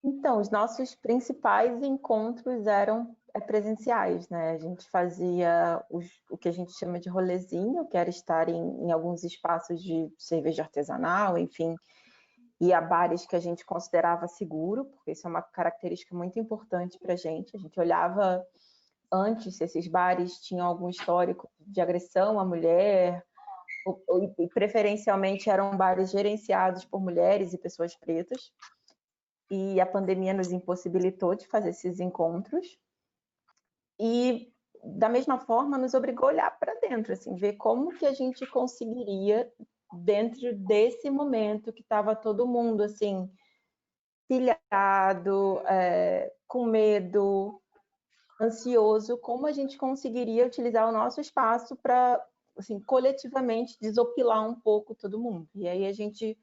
Então, os nossos principais encontros eram presenciais, né? A gente fazia o que a gente chama de rolezinho, que era estar em alguns espaços de cerveja artesanal, enfim, e a bares que a gente considerava seguro, porque isso é uma característica muito importante para a gente. A gente olhava antes se esses bares tinham algum histórico de agressão à mulher, e preferencialmente eram bares gerenciados por mulheres e pessoas pretas. E a pandemia nos impossibilitou de fazer esses encontros. E, da mesma forma, nos obrigou a olhar para dentro, assim, ver como que a gente conseguiria, dentro desse momento que estava todo mundo, assim, pilhado, com medo, ansioso, como a gente conseguiria utilizar o nosso espaço para, assim, coletivamente desopilar um pouco todo mundo. E aí a gente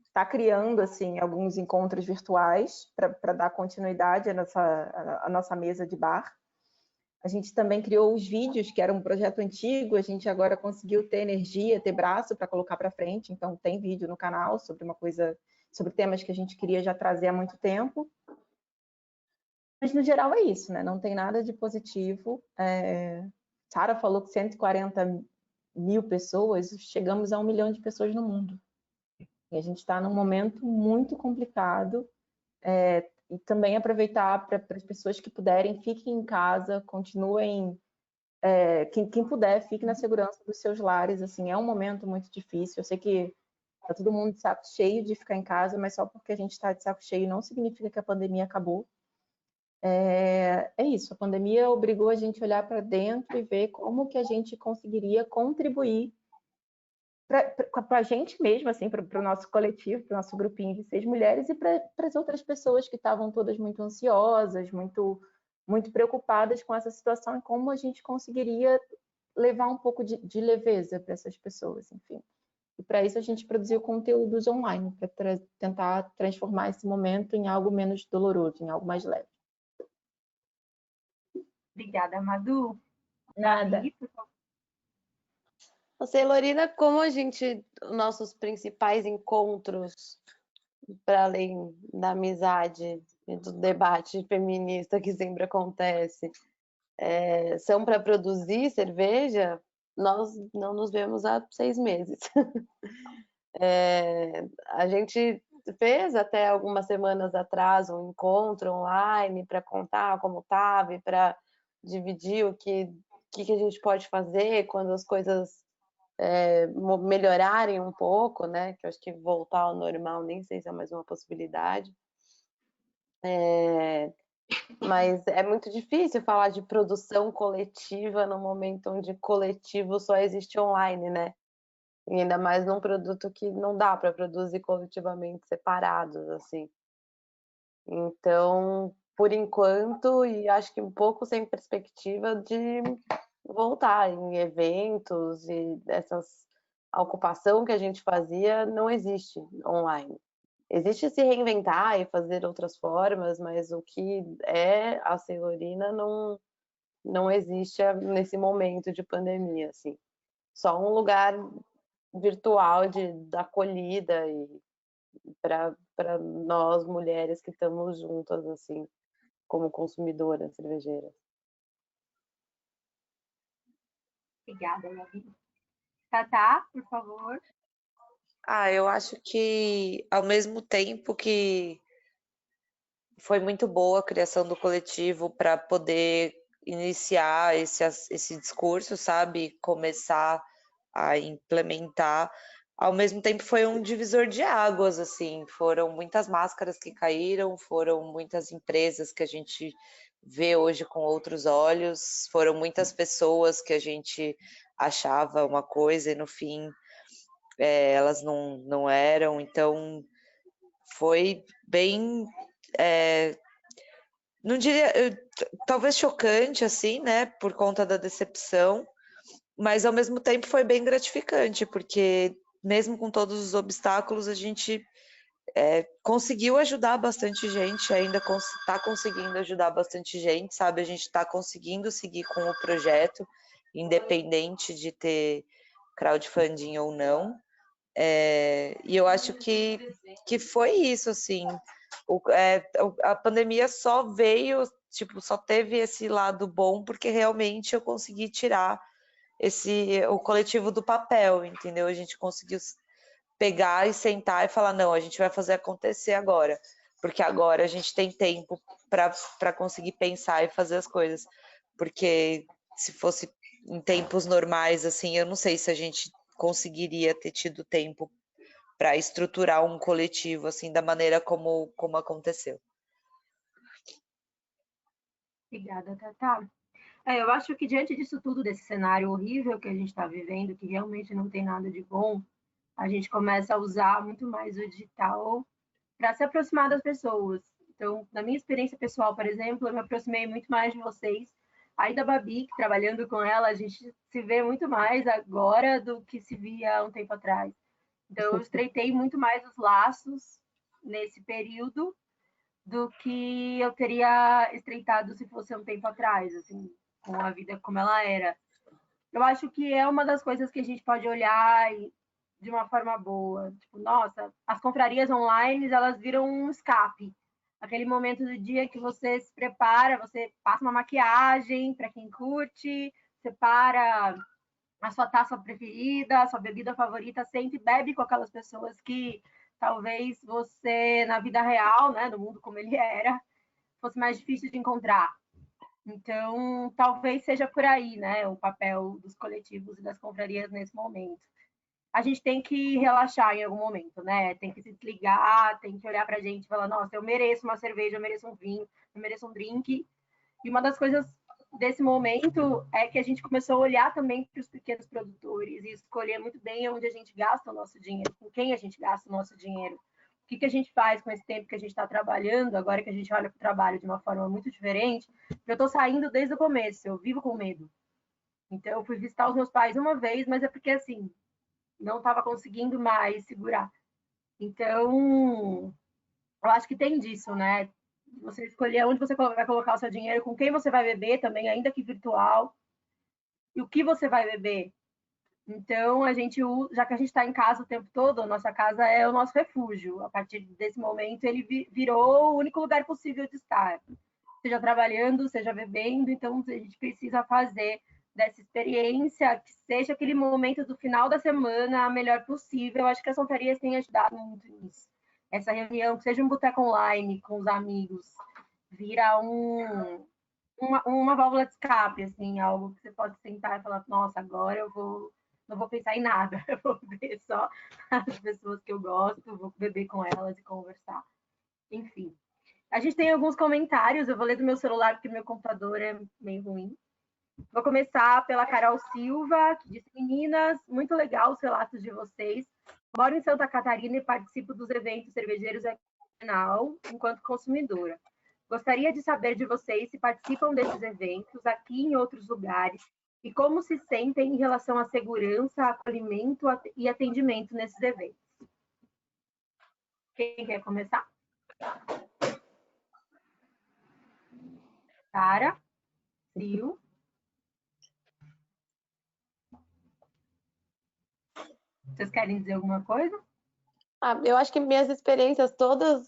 está criando, assim, alguns encontros virtuais para dar continuidade à nossa mesa de bar. A gente também criou os vídeos, que era um projeto antigo, a gente agora conseguiu ter energia, ter braço para colocar para frente, então tem vídeo no canal sobre sobre temas que a gente queria já trazer há muito tempo. Mas, no geral, é isso, né? Não tem nada de positivo. Sara falou que 140 mil pessoas, chegamos a 1 milhão de pessoas no mundo. E a gente está num momento muito complicado. E também aproveitar para as pessoas que puderem, fiquem em casa, continuem... quem puder, fique na segurança dos seus lares. Assim, é um momento muito difícil. Eu sei que está todo mundo de saco cheio de ficar em casa, mas só porque a gente está de saco cheio não significa que a pandemia acabou. É isso, a pandemia obrigou a gente a olhar para dentro e ver como que a gente conseguiria contribuir para a gente mesmo, assim, para o nosso coletivo, para o nosso grupinho de 6 mulheres e para as outras pessoas que estavam todas muito ansiosas, muito preocupadas com essa situação e como a gente conseguiria levar um pouco de leveza para essas pessoas, enfim. E para isso a gente produziu conteúdos online, para tentar transformar esse momento em algo menos doloroso, em algo mais leve. Obrigada, Madu. Nada. Você, Lorina, como nossos principais encontros, para além da amizade e do debate feminista que sempre acontece, são para produzir cerveja, nós não nos vemos há 6 meses. A gente fez até algumas semanas atrás um encontro online para contar como estava e para dividir o que a gente pode fazer quando as coisas melhorarem um pouco, né? Que eu acho que voltar ao normal nem sei se é mais uma possibilidade. Mas é muito difícil falar de produção coletiva no momento onde coletivo só existe online, né? E ainda mais num produto que não dá para produzir coletivamente separados, assim. Então, por enquanto, e acho que um pouco sem perspectiva de voltar em eventos e a ocupação que a gente fazia não existe online. Existe se reinventar e fazer outras formas, mas o que é a Ceilorina não existe nesse momento de pandemia, assim. Só um lugar virtual da acolhida e para nós mulheres que estamos juntas, assim, como consumidoras cervejeiras. Obrigada, Gabi. Tatá, por favor. Eu acho que ao mesmo tempo que foi muito boa a criação do coletivo para poder iniciar esse discurso, sabe? Começar a implementar. Ao mesmo tempo foi um divisor de águas, assim, foram muitas máscaras que caíram, foram muitas empresas que a gente vê hoje com outros olhos, foram muitas pessoas que a gente achava uma coisa e no fim elas não eram, então foi bem, não diria, talvez chocante, assim, né, por conta da decepção, mas ao mesmo tempo foi bem gratificante, porque mesmo com todos os obstáculos, a gente conseguiu ajudar bastante gente, ainda está conseguindo ajudar bastante gente, sabe? A gente está conseguindo seguir com o projeto, independente de ter crowdfunding ou não. E eu acho que foi isso, assim. A pandemia só veio, tipo, só teve esse lado bom porque realmente eu consegui tirar o coletivo do papel, entendeu? A gente conseguiu pegar e sentar e falar, não, a gente vai fazer acontecer agora, porque agora a gente tem tempo para conseguir pensar e fazer as coisas, porque se fosse em tempos normais, assim, eu não sei se a gente conseguiria ter tido tempo para estruturar um coletivo, assim, da maneira como aconteceu. Obrigada, Tatá. Eu acho que diante disso tudo, desse cenário horrível que a gente está vivendo, que realmente não tem nada de bom, a gente começa a usar muito mais o digital para se aproximar das pessoas. Então, na minha experiência pessoal, por exemplo, eu me aproximei muito mais de vocês. Aí da Babi, que trabalhando com ela, a gente se vê muito mais agora do que se via há um tempo atrás. Então, eu estreitei muito mais os laços nesse período do que eu teria estreitado se fosse um tempo atrás, assim, com a vida como ela era. Eu acho que é uma das coisas que a gente pode olhar de uma forma boa. Tipo, nossa, as confrarias online, elas viram um escape. Aquele momento do dia que você se prepara, você passa uma maquiagem para quem curte, separa a sua taça preferida, a sua bebida favorita, sempre bebe com aquelas pessoas que talvez você, na vida real, né, no mundo como ele era, fosse mais difícil de encontrar. Então, talvez seja por aí, né, o papel dos coletivos e das confrarias nesse momento. A gente tem que relaxar em algum momento, né? Tem que se desligar, tem que olhar pra gente e falar, nossa, eu mereço uma cerveja, eu mereço um vinho, eu mereço um drink. E uma das coisas desse momento é que a gente começou a olhar também para os pequenos produtores e escolher muito bem onde a gente gasta o nosso dinheiro, com quem a gente gasta o nosso dinheiro. O que a gente faz com esse tempo que a gente está trabalhando, agora que a gente olha para o trabalho de uma forma muito diferente. Eu estou saindo desde o começo, eu vivo com medo. Então, eu fui visitar os meus pais uma vez, mas é porque, assim, não estava conseguindo mais segurar. Então, eu acho que tem disso, né? Você escolher onde você vai colocar o seu dinheiro, com quem você vai beber também, ainda que virtual, e o que você vai beber. Então, já que a gente está em casa o tempo todo, a nossa casa é o nosso refúgio. A partir desse momento, ele virou o único lugar possível de estar. Seja trabalhando, seja bebendo, então a gente precisa fazer dessa experiência, que seja aquele momento do final da semana a melhor possível. Eu acho que as Sonfarias têm ajudado muito nisso. Essa reunião, que seja um boteco online com os amigos, vira uma válvula de escape, assim, algo que você pode sentar e falar, nossa, agora não vou pensar em nada, eu vou ver só as pessoas que eu gosto, vou beber com elas e conversar. Enfim. A gente tem alguns comentários, eu vou ler do meu celular, porque meu computador é meio ruim. Vou começar pela Carol Silva, que disse: meninas, muito legal os relatos de vocês. Moro em Santa Catarina e participo dos eventos cervejeiros aqui no canal, enquanto consumidora. Gostaria de saber de vocês se participam desses eventos aqui e em outros lugares e como se sentem em relação à segurança, acolhimento e atendimento nesses eventos. Quem quer começar? Sara? Sil? Vocês querem dizer alguma coisa? Eu acho que minhas experiências todas,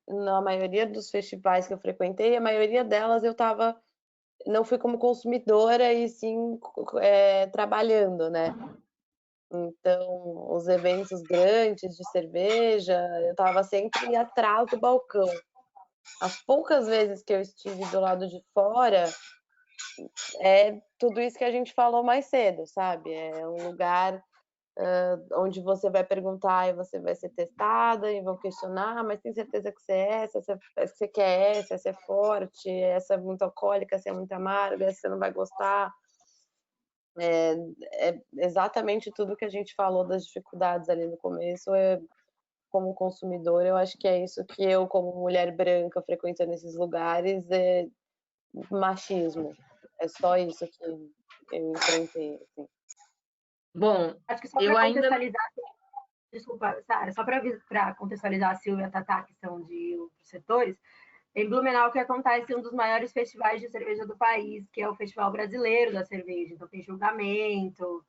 na maioria dos festivais que eu frequentei, a maioria delas não fui como consumidora e sim trabalhando, né? Então, os eventos grandes de cerveja, eu estava sempre atrás do balcão. As poucas vezes que eu estive do lado de fora, é tudo isso que a gente falou mais cedo, sabe? É um lugar onde você vai perguntar e você vai ser testada e vão questionar, mas tem certeza que você é essa, você quer essa é forte, essa é muito alcoólica, essa é muito amarga, essa você não vai gostar. É exatamente tudo que a gente falou das dificuldades ali no começo, como consumidor, eu acho que é isso que eu, como mulher branca, frequentando esses lugares, é machismo. É só isso que eu enfrentei, assim. Bom, acho que só eu para ainda... contextualizar, desculpa, Sara, só para contextualizar a Silvia e a Tatá, que são de outros setores, em Blumenau que acontece um dos maiores festivais de cerveja do país, que é o Festival Brasileiro da Cerveja. Então tem julgamento,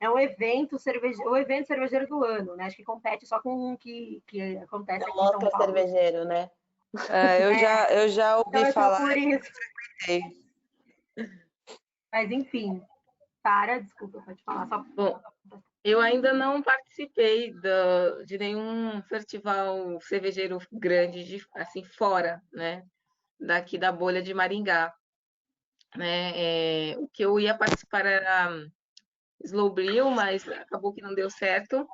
é um evento cervejeiro do ano, né? Acho que compete só com o que acontece aqui em São Paulo. Cervejeiro, né? Eu já ouvi então, falar. Por isso. Mas enfim, Sara, desculpa, pode falar. Bom, eu ainda não participei de nenhum festival cervejeiro grande, assim, fora, né? Daqui da bolha de Maringá. Né? O que eu ia participar era Slow Brew, mas acabou que não deu certo.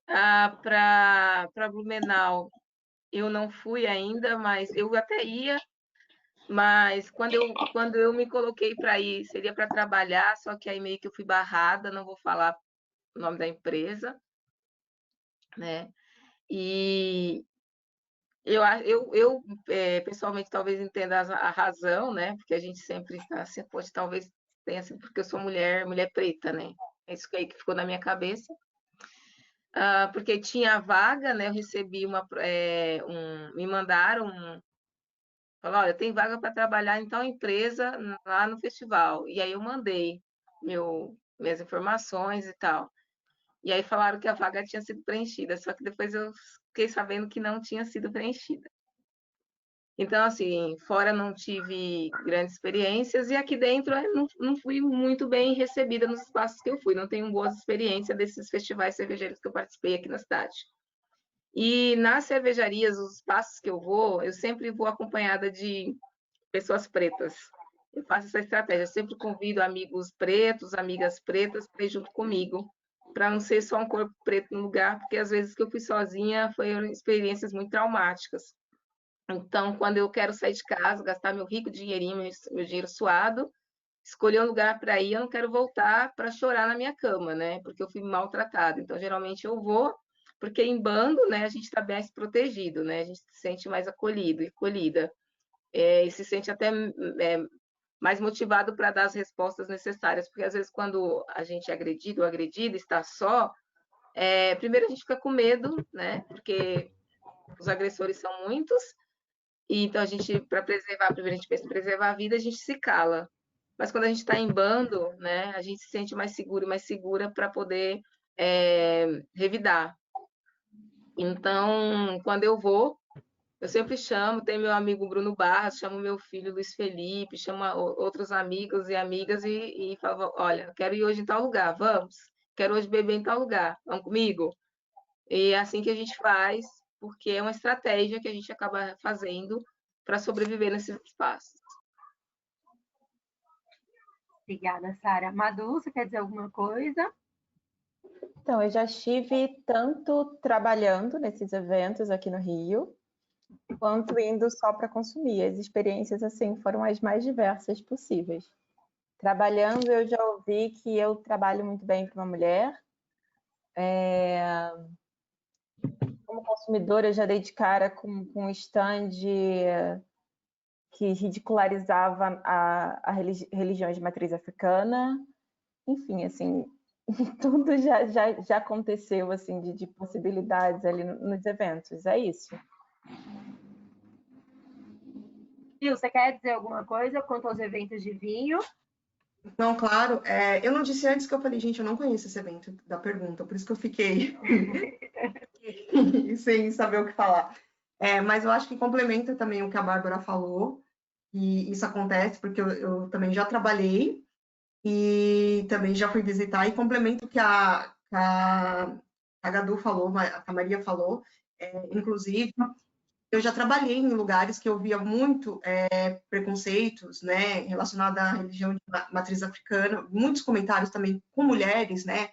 Para Blumenau, eu não fui ainda, mas eu até ia. Mas quando eu me coloquei para ir, seria para trabalhar, só que aí meio que eu fui barrada, não vou falar o nome da empresa, né? E eu pessoalmente talvez entenda a razão, né? Porque a gente sempre assim, pode talvez tenha sido porque eu sou mulher preta, né? É isso aí que ficou na minha cabeça. Porque tinha vaga, né? Eu recebi me mandaram, falaram, olha, tem vaga para trabalhar em tal empresa lá no festival. E aí eu mandei minhas informações e tal. E aí falaram que a vaga tinha sido preenchida, só que depois eu fiquei sabendo que não tinha sido preenchida. Então, assim, fora não tive grandes experiências e aqui dentro não fui muito bem recebida nos espaços que eu fui. Não tenho boas experiências desses festivais cervejeiros que eu participei aqui na cidade. E nas cervejarias, os espaços que eu sempre vou acompanhada de pessoas pretas. Eu faço essa estratégia, eu sempre convido amigos pretos, amigas pretas para ir junto comigo, para não ser só um corpo preto no lugar, porque às vezes que eu fui sozinha foram experiências muito traumáticas. Então, quando eu quero sair de casa, gastar meu rico dinheirinho, meu dinheiro suado, escolher um lugar para ir, eu não quero voltar para chorar na minha cama, né? Porque eu fui maltratada. Então, geralmente eu vou, porque em bando, né, a gente está mais protegido, né? A gente se sente mais acolhido e acolhida. E se sente até mais motivado para dar as respostas necessárias, porque às vezes quando a gente é agredido ou agredida, está só, primeiro a gente fica com medo, né? Porque os agressores são muitos, e então a gente, para preservar, primeiro a gente pensa em preservar a vida, a gente se cala. Mas quando a gente está em bando, né, a gente se sente mais seguro e mais segura para poder revidar. Então, quando eu vou, eu sempre chamo, tem meu amigo Bruno Barras, chamo meu filho Luiz Felipe, chamo outros amigos e amigas e falo, olha, quero ir hoje em tal lugar, vamos. Quero hoje beber em tal lugar, vamos comigo? E é assim que a gente faz, porque é uma estratégia que a gente acaba fazendo para sobreviver nesses espaços. Obrigada, Sara. Madu, você quer dizer alguma coisa? Então, eu já estive tanto trabalhando nesses eventos aqui no Rio, quanto indo só para consumir. As experiências, assim, foram as mais diversas possíveis. Trabalhando, eu já ouvi que eu trabalho muito bem para uma mulher. Como consumidora, eu já dei de cara com um stand que ridicularizava a religião de matriz africana. Enfim, assim, tudo já aconteceu, assim, de possibilidades ali nos eventos. É isso. Gil, você quer dizer alguma coisa quanto aos eventos de vinho? Não, claro. Eu não disse antes que eu falei, gente, eu não conheço esse evento da pergunta, por isso que eu fiquei sem saber o que falar. Mas eu acho que complementa também o que a Bárbara falou, e isso acontece porque eu também já trabalhei e também já fui visitar, e complemento o que a Gadu falou, que a Maria falou, inclusive, eu já trabalhei em lugares que eu via muito preconceitos, né, relacionados à religião de matriz africana, muitos comentários também com mulheres, né,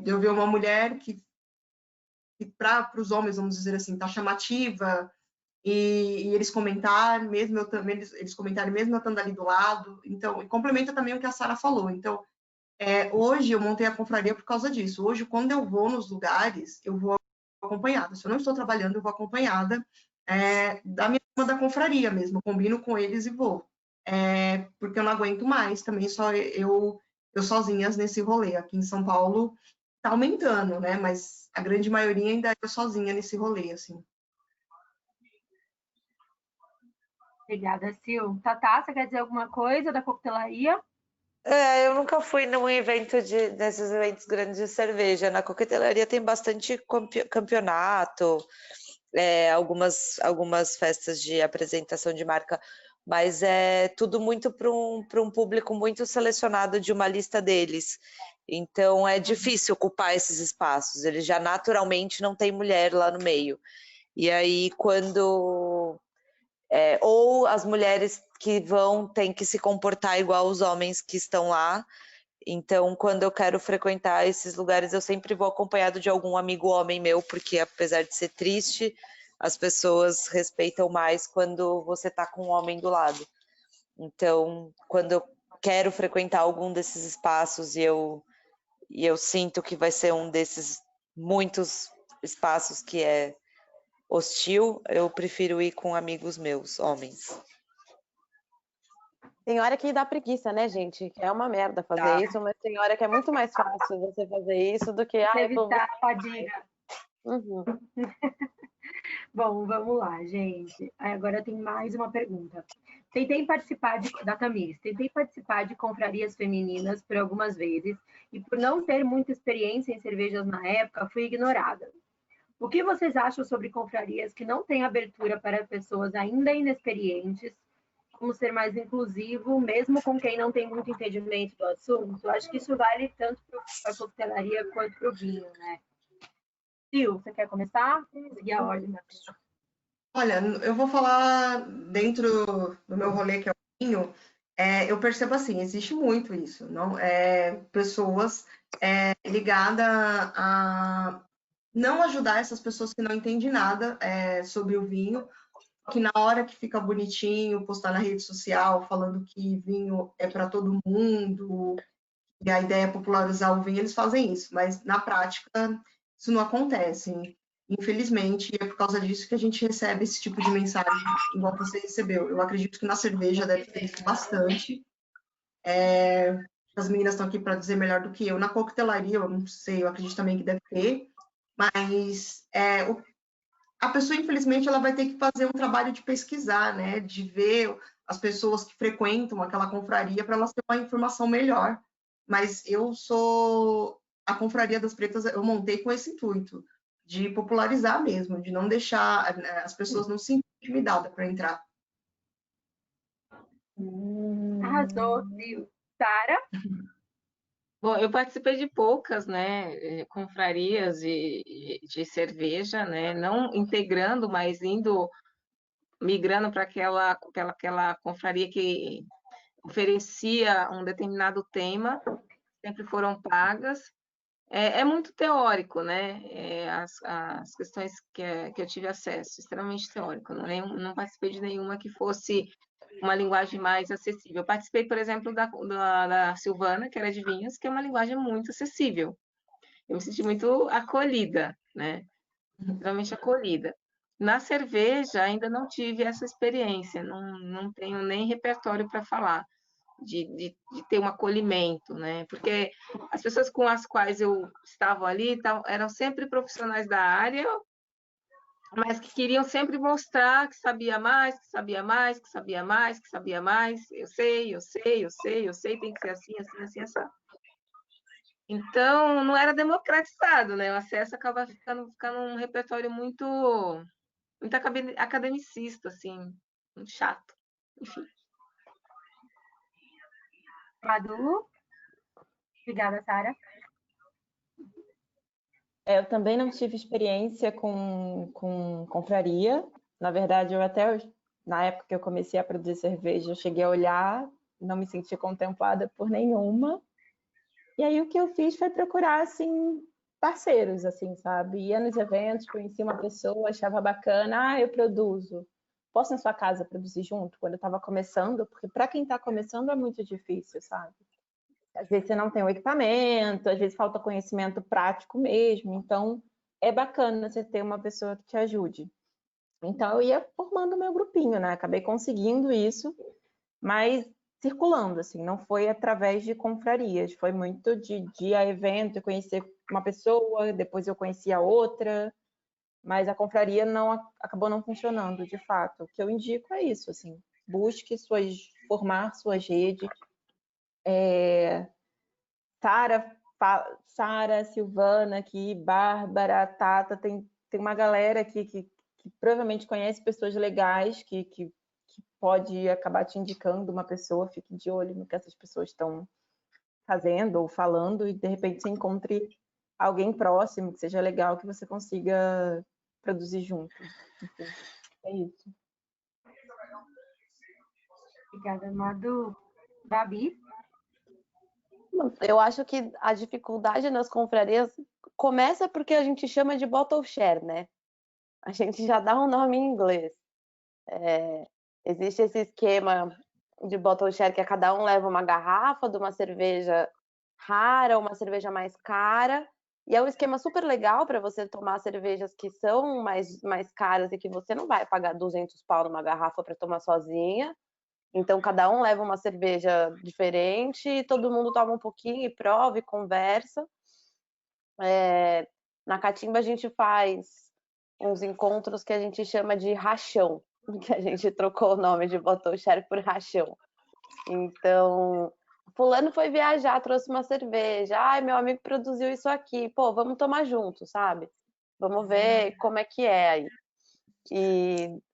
eu vi uma mulher que para os homens, vamos dizer assim, tá chamativa, e eles comentaram, mesmo eu também, eles comentaram mesmo eu estando ali do lado, então, e complementa também o que a Sara falou, então, hoje eu montei a confraria por causa disso, hoje quando eu vou nos lugares, eu vou acompanhada, se eu não estou trabalhando, eu vou acompanhada da minha turma da confraria mesmo, eu combino com eles e vou, porque eu não aguento mais, também só eu sozinhas nesse rolê, aqui em São Paulo tá aumentando, né, mas a grande maioria ainda é eu sozinha nesse rolê, assim. Obrigada, Sil. Tatá, você quer dizer alguma coisa da coquetelaria? Eu nunca fui num evento desses eventos grandes de cerveja. Na coquetelaria tem bastante campeonato, algumas festas de apresentação de marca, mas é tudo muito para um público muito selecionado de uma lista deles. Então é difícil ocupar esses espaços. Eles já naturalmente não tem mulher lá no meio. E aí quando ou as mulheres que vão têm que se comportar igual os homens que estão lá. Então, quando eu quero frequentar esses lugares, eu sempre vou acompanhado de algum amigo homem meu, porque apesar de ser triste, as pessoas respeitam mais quando você está com um homem do lado. Então, quando eu quero frequentar algum desses espaços e eu sinto que vai ser um desses muitos espaços que é hostil, eu prefiro ir com amigos meus, homens. Tem hora que dá preguiça, né, gente? É uma merda fazer isso, mas tem hora que é muito mais fácil você fazer isso do que... evitar a fadiga. Uhum. Bom, vamos lá, gente. Agora tem mais uma pergunta. Da Tamis, tentei participar de confrarias femininas por algumas vezes e por não ter muita experiência em cervejas na época, fui ignorada. O que vocês acham sobre confrarias que não têm abertura para pessoas ainda inexperientes? Como ser mais inclusivo, mesmo com quem não tem muito entendimento do assunto? Eu acho que isso vale tanto para a coquetelaria quanto para o vinho, né? Sil, você quer começar? Seguir a ordem da pessoa. Olha, eu vou falar dentro do meu rolê, que é o vinho, eu percebo assim, existe muito isso, não? Pessoas ligadas a não ajudar essas pessoas que não entendem nada sobre o vinho, que na hora que fica bonitinho, postar na rede social, falando que vinho é para todo mundo, e a ideia é popularizar o vinho, eles fazem isso, mas na prática isso não acontece. Infelizmente, e é por causa disso que a gente recebe esse tipo de mensagem, igual você recebeu. Eu acredito que na cerveja deve ter isso bastante. As meninas estão aqui para dizer melhor do que eu. Na coquetelaria, eu não sei, eu acredito também que deve ter. Mas a pessoa, infelizmente, ela vai ter que fazer um trabalho de pesquisar, né? De ver as pessoas que frequentam aquela confraria para elas terem uma informação melhor. Mas a Confraria das Pretas, eu montei com esse intuito, de popularizar mesmo, de não deixar as pessoas não se sentirem intimidadas para entrar. Arrasou, Sil. Sara? Bom, eu participei de poucas, né, confrarias de cerveja, né, não integrando, mas migrando para aquela confraria que oferecia um determinado tema, sempre foram pagas. É muito teórico, né, as questões que eu tive acesso, extremamente teórico, não participei de nenhuma que fosse uma linguagem mais acessível. Eu participei, por exemplo, da Silvana, que era de vinhos, que é uma linguagem muito acessível. Eu me senti muito acolhida, né? Realmente acolhida. Na cerveja, ainda não tive essa experiência, não tenho nem repertório para falar de ter um acolhimento, né? Porque as pessoas com as quais eu estava ali eram sempre profissionais da área, mas que queriam sempre mostrar que sabia mais, que sabia mais, que sabia mais, que sabia mais. Eu sei, tem que ser assim, assim, assim, assim. Então, não era democratizado, né? O acesso acaba ficando um repertório muito academicista, assim, muito chato. Enfim. Madu? Obrigada, Sara. Eu também não tive experiência com confraria. Na verdade, na época que eu comecei a produzir cerveja, eu cheguei a olhar, não me senti contemplada por nenhuma. E aí o que eu fiz foi procurar, assim, parceiros, assim, sabe? Ia nos eventos, conhecia uma pessoa, achava bacana, eu produzo. Posso na sua casa produzir junto? Quando eu estava começando, porque para quem está começando é muito difícil, sabe? Às vezes você não tem o equipamento, às vezes falta conhecimento prático mesmo, então é bacana você ter uma pessoa que te ajude. Então eu ia formando o meu grupinho, né? Acabei conseguindo isso, mas circulando, assim, não foi através de confrarias, foi muito de ir a evento, eu conhecer uma pessoa, depois eu conhecia outra, mas a confraria acabou não funcionando, de fato. O que eu indico é isso, assim, busque formar suas redes. Sara, Silvana aqui, Bárbara, Tata, tem uma galera aqui que provavelmente conhece pessoas legais que pode acabar te indicando uma pessoa, fique de olho no que essas pessoas estão fazendo ou falando e de repente você encontre alguém próximo que seja legal que você consiga produzir junto. Enfim, é isso. Obrigada, Madu. Babi? Eu acho que a dificuldade nas confrarias começa porque a gente chama de bottle share, né? A gente já dá um nome em inglês. Existe esse esquema de bottle share que cada um leva uma garrafa de uma cerveja rara, uma cerveja mais cara, e é um esquema super legal para você tomar cervejas que são mais caras e que você não vai pagar 200 pau numa garrafa para tomar sozinha. Então, cada um leva uma cerveja diferente, e todo mundo toma um pouquinho e prova e conversa. Na Catimba, a gente faz uns encontros que a gente chama de rachão, que a gente trocou o nome de bottle share por rachão. Então, fulano foi viajar, trouxe uma cerveja. Ai, meu amigo produziu isso aqui. Pô, vamos tomar junto, sabe? Vamos ver como é que é aí.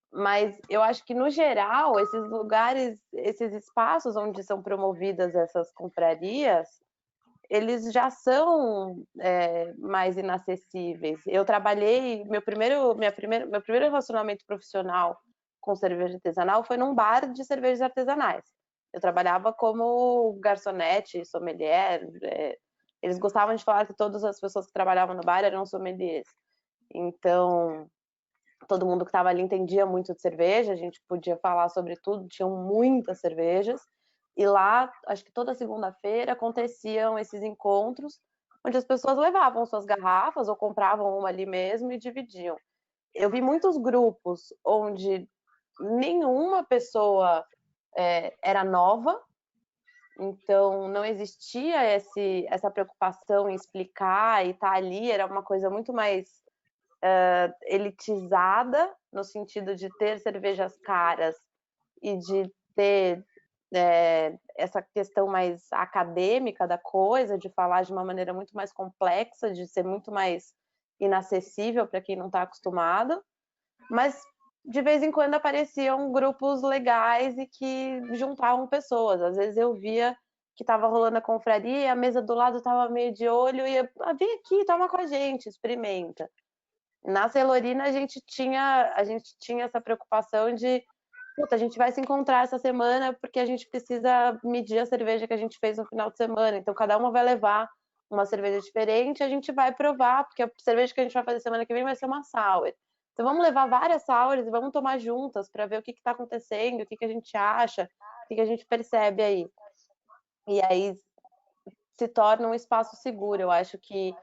Mas eu acho que, no geral, esses lugares, esses espaços onde são promovidas essas confrarias, eles já são mais inacessíveis. Eu trabalhei, meu primeiro relacionamento profissional com cerveja artesanal foi num bar de cervejas artesanais. Eu trabalhava como garçonete, sommelier. Eles gostavam de falar que todas as pessoas que trabalhavam no bar eram sommeliers. Então, todo mundo que estava ali entendia muito de cerveja, a gente podia falar sobre tudo, tinham muitas cervejas. E lá, acho que toda segunda-feira aconteciam esses encontros onde as pessoas levavam suas garrafas ou compravam uma ali mesmo e dividiam. Eu vi muitos grupos onde nenhuma pessoa era nova, então não existia essa preocupação em explicar e estar ali, era uma coisa muito mais elitizada, no sentido de ter cervejas caras e de ter essa questão mais acadêmica da coisa, de falar de uma maneira muito mais complexa, de ser muito mais inacessível para quem não está acostumado, mas de vez em quando apareciam grupos legais e que juntavam pessoas. Às vezes eu via que estava rolando a confraria e a mesa do lado estava meio de olho e vem aqui, toma com a gente, experimenta. Na Celorina a gente tinha essa preocupação de puta, a gente vai se encontrar essa semana porque a gente precisa medir a cerveja que a gente fez no final de semana. Então, cada uma vai levar uma cerveja diferente, a gente vai provar, porque a cerveja que a gente vai fazer semana que vem vai ser uma sour. Então, vamos levar várias sours e vamos tomar juntas para ver o que está acontecendo, o que a gente acha, o que a gente percebe aí. E aí se torna um espaço seguro. Eu acho que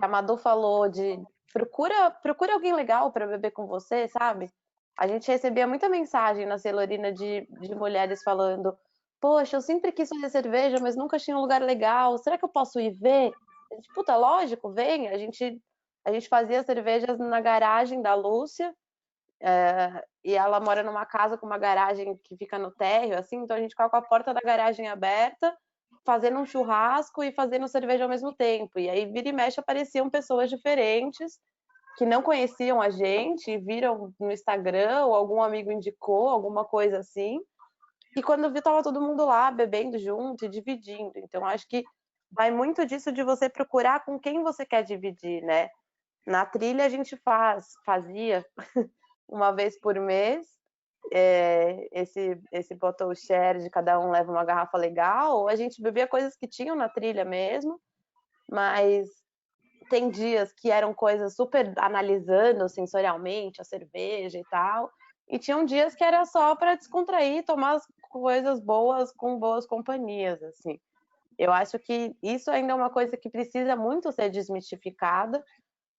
a Madu falou de procura alguém legal para beber com você, sabe? A gente recebia muita mensagem na Celorina de mulheres falando: poxa, eu sempre quis fazer cerveja, mas nunca tinha um lugar legal. Será que eu posso ir ver? A gente, puta, lógico, vem. A gente fazia cervejas na garagem da Lúcia, e ela mora numa casa com uma garagem que fica no térreo, assim, então a gente ficava com a porta da garagem aberta, fazendo um churrasco e fazendo cerveja ao mesmo tempo. E aí, vira e mexe, apareciam pessoas diferentes que não conheciam a gente, viram no Instagram, ou algum amigo indicou, alguma coisa assim. E quando eu vi, tava todo mundo lá, bebendo junto e dividindo. Então, acho que vai muito disso de você procurar com quem você quer dividir, né? Na trilha, a gente fazia uma vez por mês, esse bottle share de cada um leva uma garrafa legal, ou a gente bebia coisas que tinham na trilha mesmo, mas tem dias que eram coisas super analisando sensorialmente a cerveja e tal, e tinham dias que era só para descontrair, tomar as coisas boas com boas companhias, assim. Eu acho que isso ainda é uma coisa que precisa muito ser desmistificada.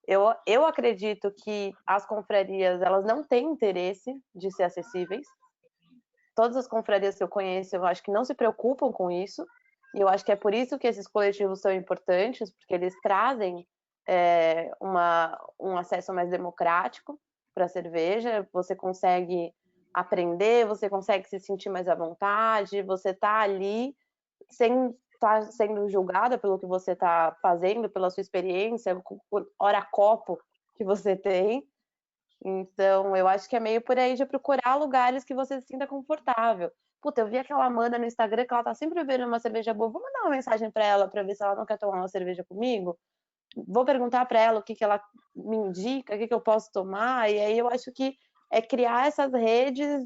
Eu acredito que as confrarias, elas não têm interesse de ser acessíveis. Todas as confrarias que eu conheço, eu acho que não se preocupam com isso. E eu acho que é por isso que esses coletivos são importantes, porque eles trazem um acesso mais democrático para a cerveja. Você consegue aprender, você consegue se sentir mais à vontade, você está ali sem estar sendo julgada pelo que você está fazendo, pela sua experiência, por hora copo que você tem. Então, eu acho que é meio por aí de procurar lugares que você se sinta confortável. Puta, eu vi aquela Amanda no Instagram que ela tá sempre bebendo uma cerveja boa. Vou mandar uma mensagem para ela para ver se ela não quer tomar uma cerveja comigo. Vou perguntar para ela o que ela me indica, o que eu posso tomar. E aí eu acho que é criar essas redes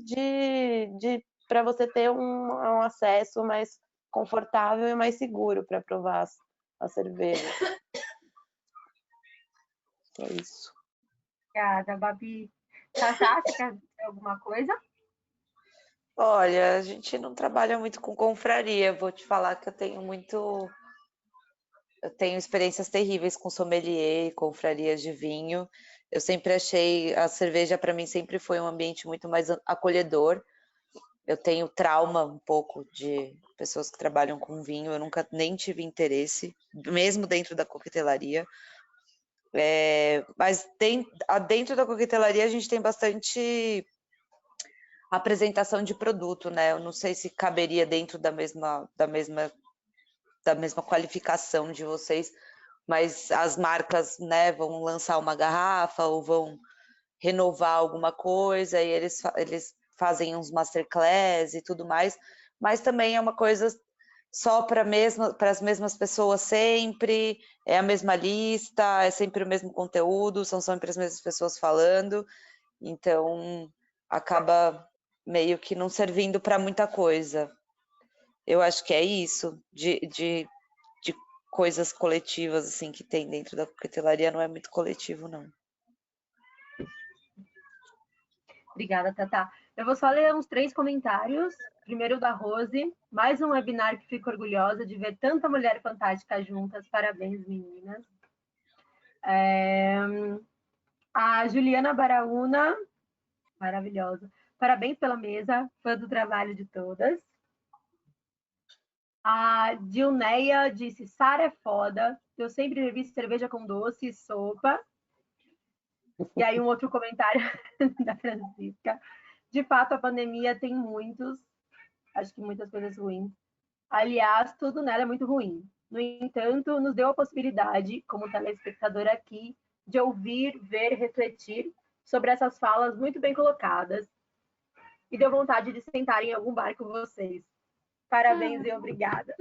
para você ter um acesso mais confortável e mais seguro para provar a cerveja. É isso. Obrigada, Babi. Tatá, você quer dizer alguma coisa? Olha, a gente não trabalha muito com confraria. Vou te falar que eu tenho experiências terríveis com sommelier e confrarias de vinho. Eu sempre achei a cerveja, para mim, sempre foi um ambiente muito mais acolhedor. Eu tenho trauma um pouco de pessoas que trabalham com vinho. Eu nunca nem tive interesse, mesmo dentro da coquetelaria. Mas dentro da coquetelaria a gente tem bastante apresentação de produto, né? Eu não sei se caberia dentro da mesma qualificação de vocês, mas as marcas, né, vão lançar uma garrafa ou vão renovar alguma coisa e eles fazem uns masterclass e tudo mais, mas também é uma coisa só para as mesmas pessoas sempre, é a mesma lista, é sempre o mesmo conteúdo, são sempre as mesmas pessoas falando, então acaba meio que não servindo para muita coisa. Eu acho que é isso, de coisas coletivas assim que tem dentro da coquetelaria, não é muito coletivo, não. Obrigada, Tatá. Eu vou só ler uns 3 comentários. Primeiro da Rose, mais um webinar que fico orgulhosa de ver tanta mulher fantástica juntas. Parabéns, meninas. A Juliana Baraúna, maravilhosa. Parabéns pela mesa, fã do trabalho de todas. A Dilneia disse, Sara é foda, eu sempre bebi cerveja com doce e sopa. E aí um outro comentário da Francisca. De fato, a pandemia tem acho que muitas coisas ruins. Aliás, tudo nela é muito ruim. No entanto, nos deu a possibilidade, como telespectador aqui, de ouvir, ver, refletir sobre essas falas muito bem colocadas e deu vontade de sentar em algum bar com vocês. Parabéns e obrigada.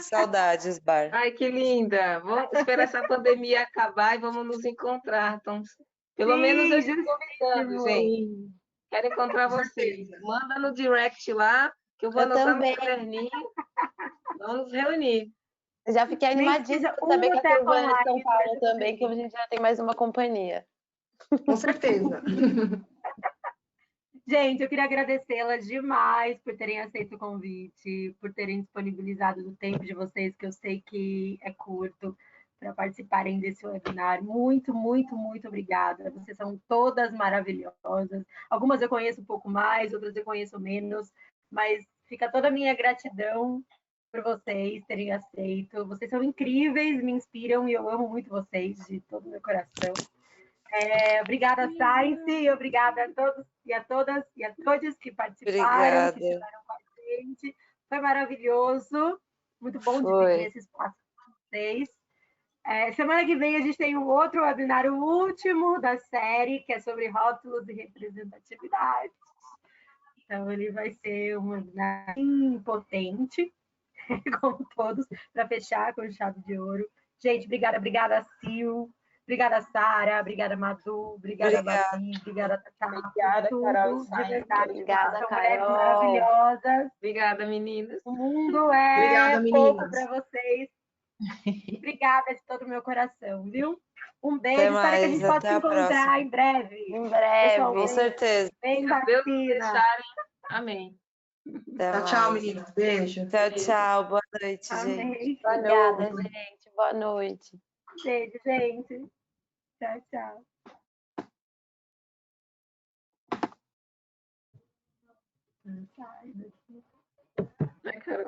Saudades, Bar. Ai, que linda! Vamos esperar essa pandemia acabar e vamos nos encontrar. Então, pelo menos eu estou convidando, gente. Quero encontrar vocês. Manda no direct lá, que eu vou anotar no caderninho. Vamos nos reunir. Eu já fiquei animadíssima por saber que a Silvana é de São Paulo também, que a gente já tem mais uma companhia. Com certeza. Gente, eu queria agradecê-las demais por terem aceito o convite, por terem disponibilizado o tempo de vocês, que eu sei que é curto, para participarem desse webinar. Muito, muito, muito obrigada. Vocês são todas maravilhosas. Algumas eu conheço um pouco mais, outras eu conheço menos, mas fica toda a minha gratidão por vocês terem aceito. Vocês são incríveis, me inspiram e eu amo muito vocês de todo o meu coração. Obrigada, Science, e obrigada a todos e a todas e a todos que participaram, Obrigada. que estiveram com a gente. Foi maravilhoso, muito bom dividir esse espaço com vocês. Semana que vem a gente tem um outro webinar, o último da série, que é sobre rótulos e representatividade. Então, ele vai ser um webinar potente, como todos, para fechar com chave de ouro. Gente, obrigada, Sil. Obrigada, Sara. Obrigada, Madu. Obrigada, Babi. Obrigada, Tatá. Obrigada, Carol. De verdade. Obrigada, São Carol. mulheres maravilhosas. Obrigada, meninas. O mundo é Obrigada, pouco meninas. para vocês. Obrigada de todo o meu coração, viu? Um beijo. Até Espero que a mais, gente possa até se a encontrar próxima. em breve. Em breve. Com certeza. Bem Se Deus vacina. deixarem. Amém. Até Tchau, tchau, mais. meninas. Beijo. Tchau, tchau. Boa noite, gente. Amém. Obrigada, gente. Boa noite. Beijo, gente. Tchau, tchau. Ai, Carol.